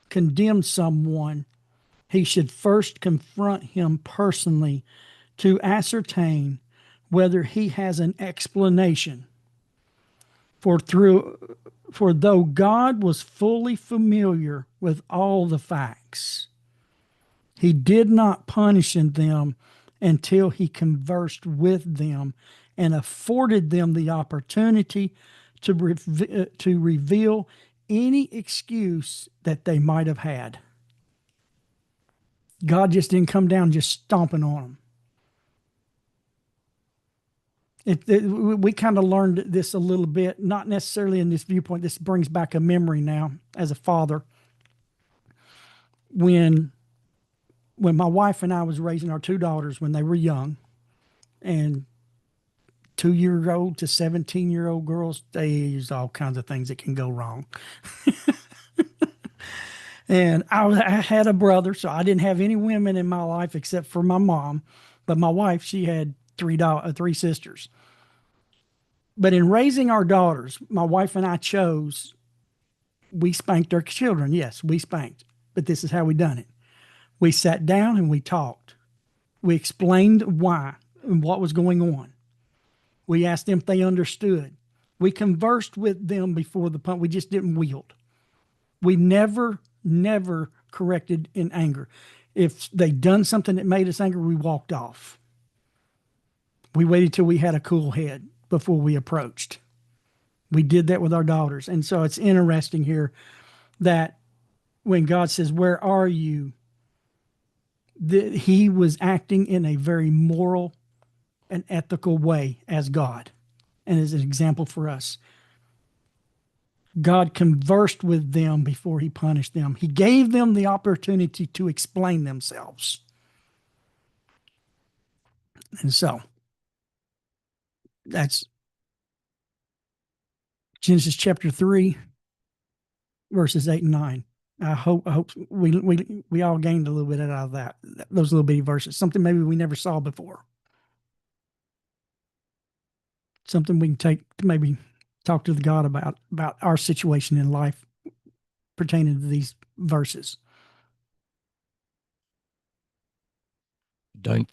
condemns someone, he should first confront him personally to ascertain whether he has an explanation. For though God was fully familiar with all the facts, he did not punish them until he conversed with them and afforded them the opportunity to reveal any excuse that they might have had. God just didn't come down just stomping on them. We kind of learned this a little bit, not necessarily in this viewpoint. This brings back a memory now as a father. When my wife and I was raising our two daughters when they were young, and 2-year-old to 17-year-old girls, there's all kinds of things that can go wrong. And I had a brother, so I didn't have any women in my life except for my mom. But my wife, she had three sisters. But in raising our daughters, my wife and I chose, we spanked our children. Yes, we spanked. But this is how we done it. We sat down and we talked. We explained why and what was going on. We asked them if they understood. We conversed with them before the punch. We just didn't wield. We never corrected in anger. If they'd done something that made us angry, we walked off. We waited till we had a cool head before we approached. We did that with our daughters. And so it's interesting here that when God says, "Where are you?" that he was acting in a very moral and ethical way as God and as an example for us. God conversed with them before he punished them. He gave them the opportunity to explain themselves. And so that's Genesis chapter 3, verses 8 and 9. I hope we all gained a little bit out of that, those little bitty verses, something maybe we never saw before. Something we can take to maybe talk to the God about our situation in life pertaining to these verses. I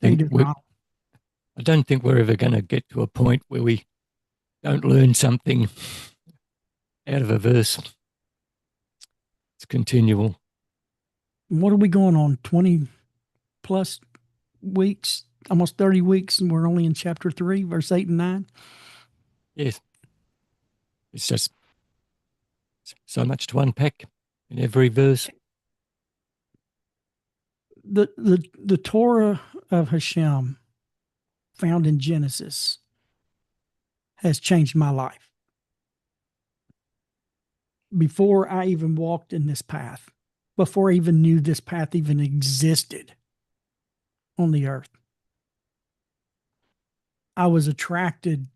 don't think we're ever going to get to a point where we don't learn something out of a verse. It's continual. What are we going on? 20 plus weeks, almost 30 weeks, and we're only in chapter 3, verse 8 and 9? Yes. It's just so much to unpack in every verse. The Torah of Hashem found in Genesis has changed my life. Before I even walked in this path, before I even knew this path even existed on the earth, I was attracted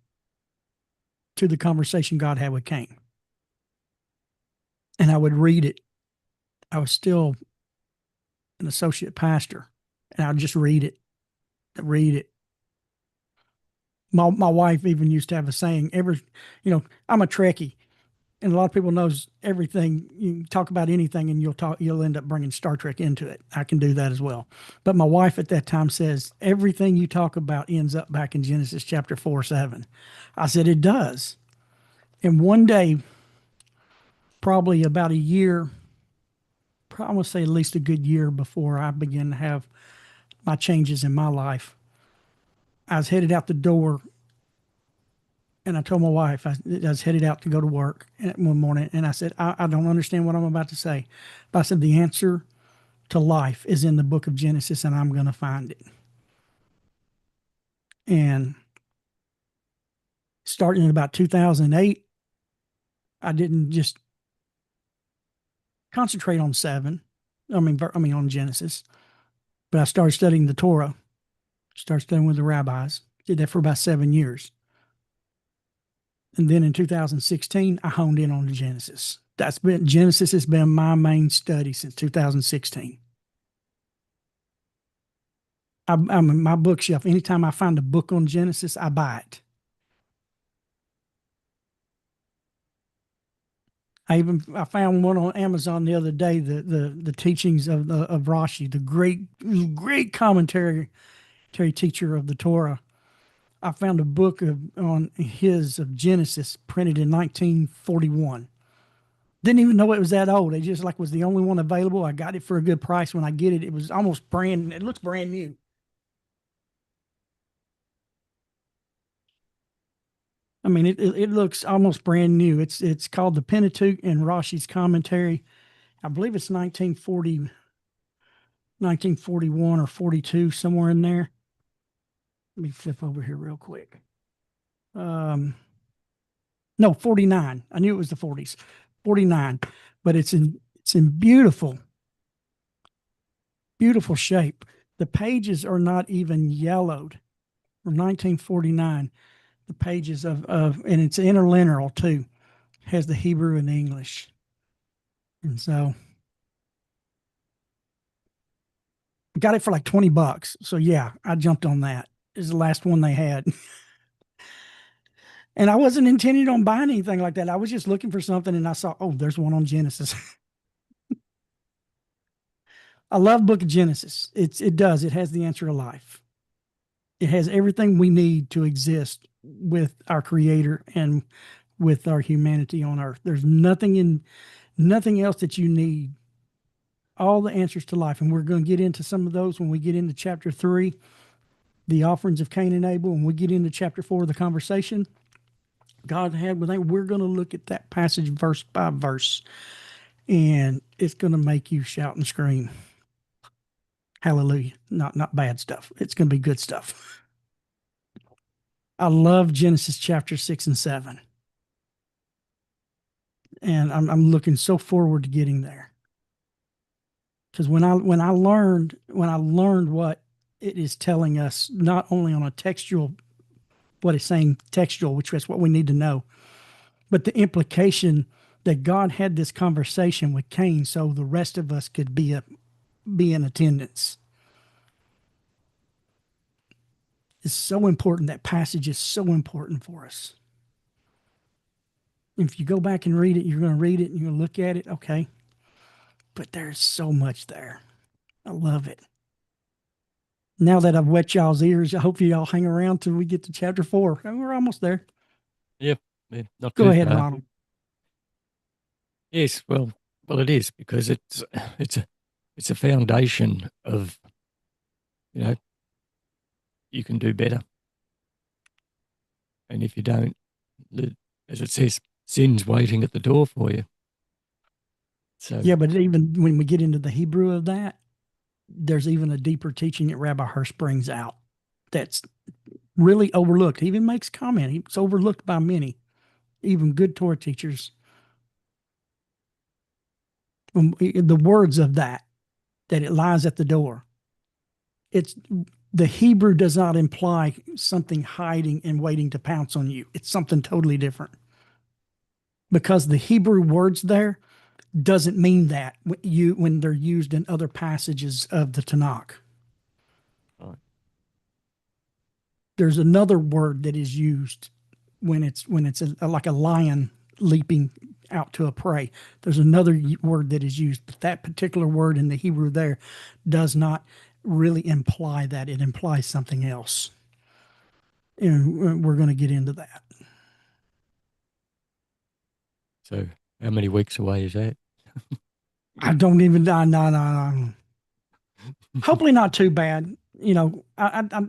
to the conversation God had with Cain. And I would read it. I was still an associate pastor, and I'd just read it. My wife even used to have a saying, I'm a Trekkie, and a lot of people knows everything. You talk about anything and you'll end up bringing Star Trek into it. I can do that as well. But my wife at that time says, everything you talk about ends up back in Genesis chapter 4:7. I said, it does. And one day, probably about a year, I want to say at least a good year before I began to have my changes in my life, I was headed out the door, and I told my wife, I was headed out to go to work one morning, and I said, I don't understand what I'm about to say. But I said, the answer to life is in the book of Genesis, and I'm going to find it. And starting in about 2008, I didn't just concentrate on on Genesis, but I started studying the Torah, started studying with the rabbis, did that for about 7 years. And then in 2016, I honed in on the Genesis. Genesis has been my main study since 2016. I'm in my bookshelf. Anytime I find a book on Genesis, I buy it. I found one on Amazon the other day, the teachings of Rashi, the great commentary teacher of the Torah. I found a book of Genesis printed in 1941. Didn't even know it was that old. It just was the only one available. I got it for a good price. When I get it, it was almost it looks brand new. I mean, it looks almost brand new. It's called the Pentateuch and Rashi's commentary. I believe it's 1941 or 42, somewhere in there. Let me flip over here real quick. No, 49. I knew it was the 40s. 49. But it's in beautiful shape. The pages are not even yellowed. From 1949. The pages and it's interlinear too, has the Hebrew and the English. And so I got it for like $20. So yeah, I jumped on that. It's the last one they had. And I wasn't intending on buying anything like that. I was just looking for something, and I saw, oh, there's one on Genesis. I love book of Genesis. It has the answer to life. It has everything we need to exist with our Creator and with our humanity on earth. There's nothing else that you need. All the answers to life. And we're going to get into some of those when we get into chapter 3, the offerings of Cain and Abel. When we get into chapter 4, the conversation God had with Abel. We're going to look at that passage verse by verse. And it's going to make you shout and scream. Hallelujah. Not bad stuff. It's going to be good stuff. I love Genesis chapter 6 and 7. And I'm looking so forward to getting there. Because when I learned what it is telling us, not only on a textual, what it's saying textual, which is what we need to know, But the implication that God had this conversation with Cain so the rest of us could be in attendance is so important. That passage is so important for us. If you go back and read it, you're going to read it and you're going to look at it. Okay. But there's so much there. I love it. Now that I've wet y'all's ears, I hope you all hang around till we get to chapter 4. And we're almost there. Yep. Yeah, not Go too ahead, far. Ronald. Yes, well, it is, because it's a foundation of, you can do better, and if you don't, as it says, sin's waiting at the door for you. So Yeah, but even when we get into the Hebrew of that, there's even a deeper teaching that Rabbi Hirsch brings out that's really overlooked. He even makes comment. It's overlooked by many, even good Torah teachers. The words of that it lies at the door. It's the Hebrew does not imply something hiding and waiting to pounce on you. It's something totally different. Because the Hebrew words there doesn't mean that when they're used in other passages of the Tanakh. right. There's another word that is used when it's like a lion leaping out to a prey. There's another word that is used, but that particular word in the Hebrew there does not really imply that. It implies something else. And we're going to get into that. So how many weeks away is that? I don't even, no. Hopefully not too bad. I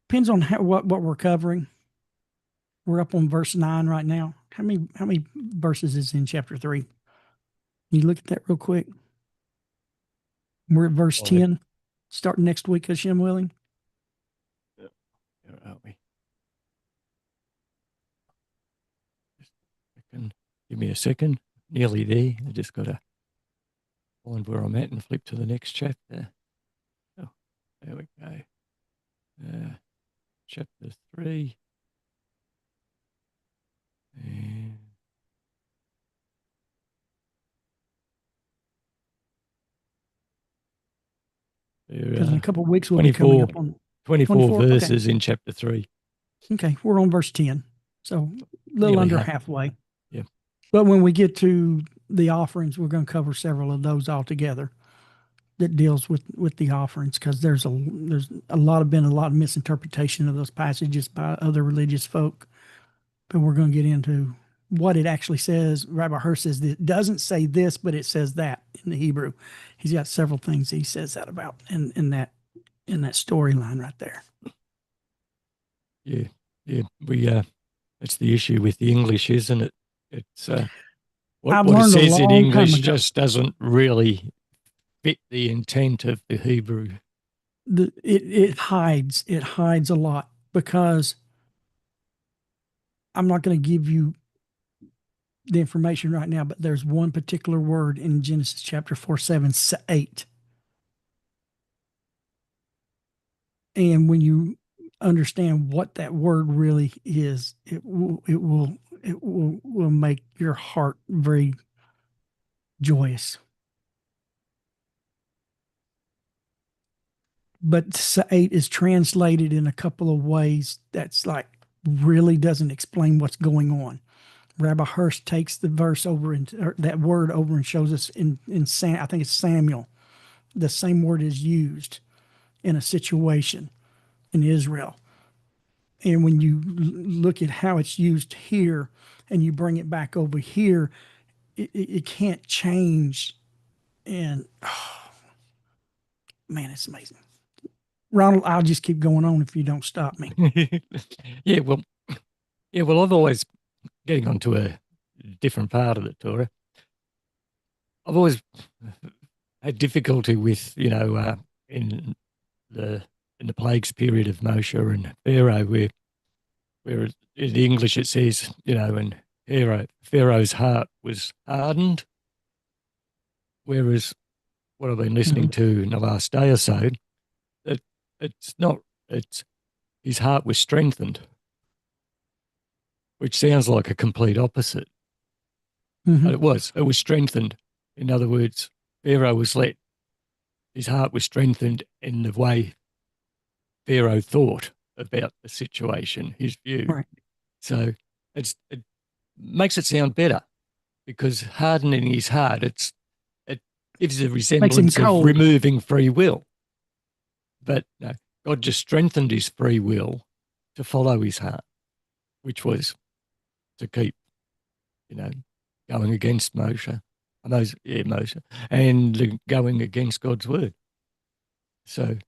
depends on what we're covering. We're up on verse 9 right now. How many verses is in chapter 3? Can you look at that real quick? We're at verse 10, starting next week, Hashem willing. Where are we? Give me a second. Nearly there. I just got to find where I'm at and flip to the next chapter. Oh, there we go. Chapter 3. And Because in a couple of weeks we'll be 24, coming up on 24 24? verses in chapter 3. Okay, we're on verse 10, so a little Nearly under half. halfway. Yeah. But when we get to the offerings, we're going to cover several of those altogether that deals with the offerings, because there's been a lot of misinterpretation of those passages by other religious folk. But we're going to get into what it actually says. Rabbi Hirsch says that it doesn't say this, but it says that in the Hebrew. He's got several things he says that about in that storyline right there. Yeah. We that's the issue with the English, isn't it? It's what it says in English just doesn't really fit the intent of the Hebrew. It hides a lot, because I'm not going to give you the information right now, but there's one particular word in Genesis chapter 4:7, 8. And when you understand what that word really is, it will make your heart very joyous. But 8 is translated in a couple of ways that's like really doesn't explain what's going on. Rabbi Hirsch takes the verse over or that word over and shows us in I think it's Samuel. The same word is used in a situation in Israel. And when you look at how it's used here and you bring it back over here, it can't change. And man, it's amazing. Ronald, I'll just keep going on if you don't stop me. Yeah, well, I've always, getting onto a different part of the Torah, I've always had difficulty with, in the plagues period of Moshe and Pharaoh, where in the English it says, and Pharaoh's heart was hardened, whereas what I've been listening to in the last day or so, it's his heart was strengthened. which sounds like a complete opposite. Mhm. But it was strengthened. In other words, Pharaoh was his heart was strengthened in the way Pharaoh thought about the situation, his view. Right. So it makes it sound better, because hardening his heart, it gives a Makes him resemblance of cold. removing free will. But no, God just strengthened his free will to follow his heart, which was to keep, going against Moshe. Moshe, and going against God's word. So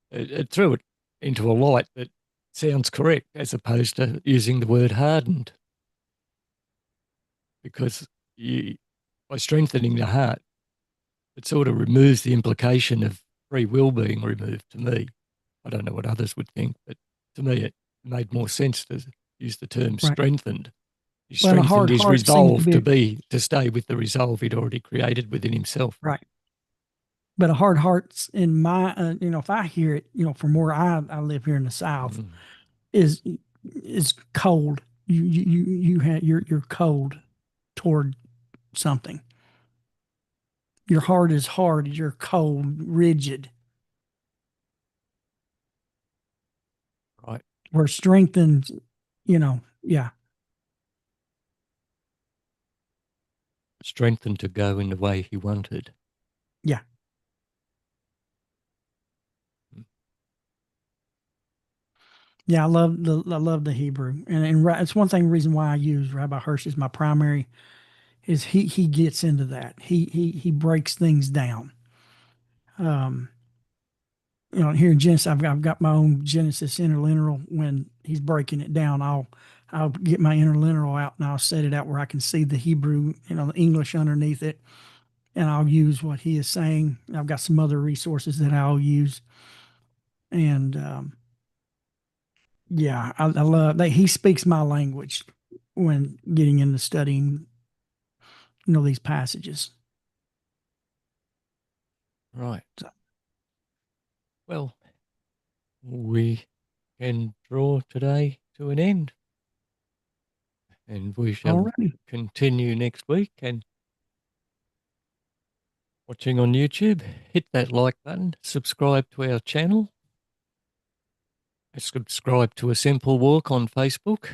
it threw it into a light that sounds correct, as opposed to using the word hardened. Because by strengthening the heart, it sort of removes the implication of free will being removed to me. I don't know what others would think, but to me it made more sense to use the term Right. strengthened. He Well, a strengthened hard his heart seems resolve to stay with the resolve he'd already created within himself. right. But a hard heart's in my, if I hear it, from where I live here in the South, is cold. You're cold toward something. Your heart is hard. You're cold, rigid. Right. Where strengthened, yeah, Strengthened to go in the way he wanted. yeah. Yeah, I love the Hebrew, and it's one reason why I use Rabbi Hirsch as my primary, is he gets into that. He breaks things down. Here in Genesis, I've got my own Genesis interlinear. When he's breaking it down, I'll get my interlinear out and I'll set it out where I can see the Hebrew, the English underneath it, and I'll use what he is saying. I've got some other resources that I'll use, and yeah, I love that he speaks my language when getting into studying, these passages. Right. So, Well, we can draw today to an end, and we shall alrighty. continue next week. And watching on YouTube, hit that like button, subscribe to our channel, subscribe to A Simple Walk on Facebook,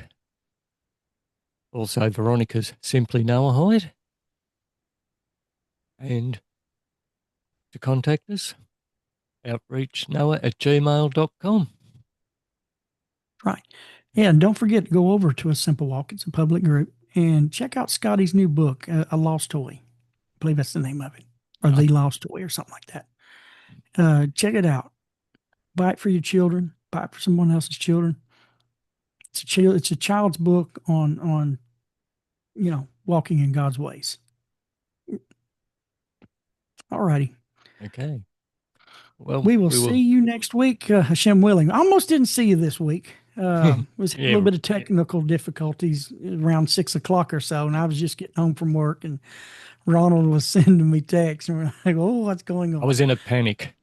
also Veronica's Simply Noahide, and to contact us, outreachnoah@gmail.com. Right. Yeah, and don't forget to go over to A Simple Walk. It's a public group, and check out Scotty's new book, A Lost Toy. I believe that's the name of it, or The Lost Toy, or something like that. Check it out. Buy it for your children. Buy it for someone else's children. It's a child's book on walking in God's ways. All righty. Okay. Well, We will see you next week, Hashem willing. I almost didn't see you this week. Was a little bit of technical difficulties around 6 o'clock or so, and I was just getting home from work, and Ronald was sending me texts, and we're like, "Oh, what's going on?" I was in a panic.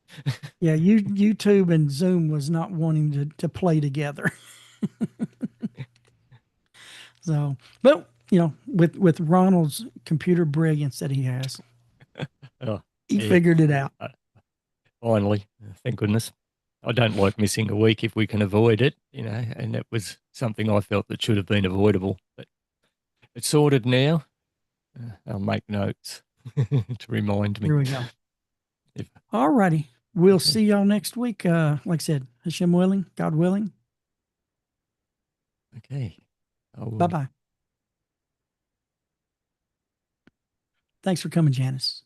Yeah, YouTube and Zoom was not wanting to play together. So, but with Ronald's computer brilliance that he has, he figured it out. Finally, thank goodness. I don't like missing a week if we can avoid it, and that was something I felt that should have been avoidable. But it's sorted now. I'll make notes to remind me. Here we go. All righty. We'll see y'all next week. Like I said, Hashem willing, God willing. Okay. Bye-bye. Thanks for coming, Janice.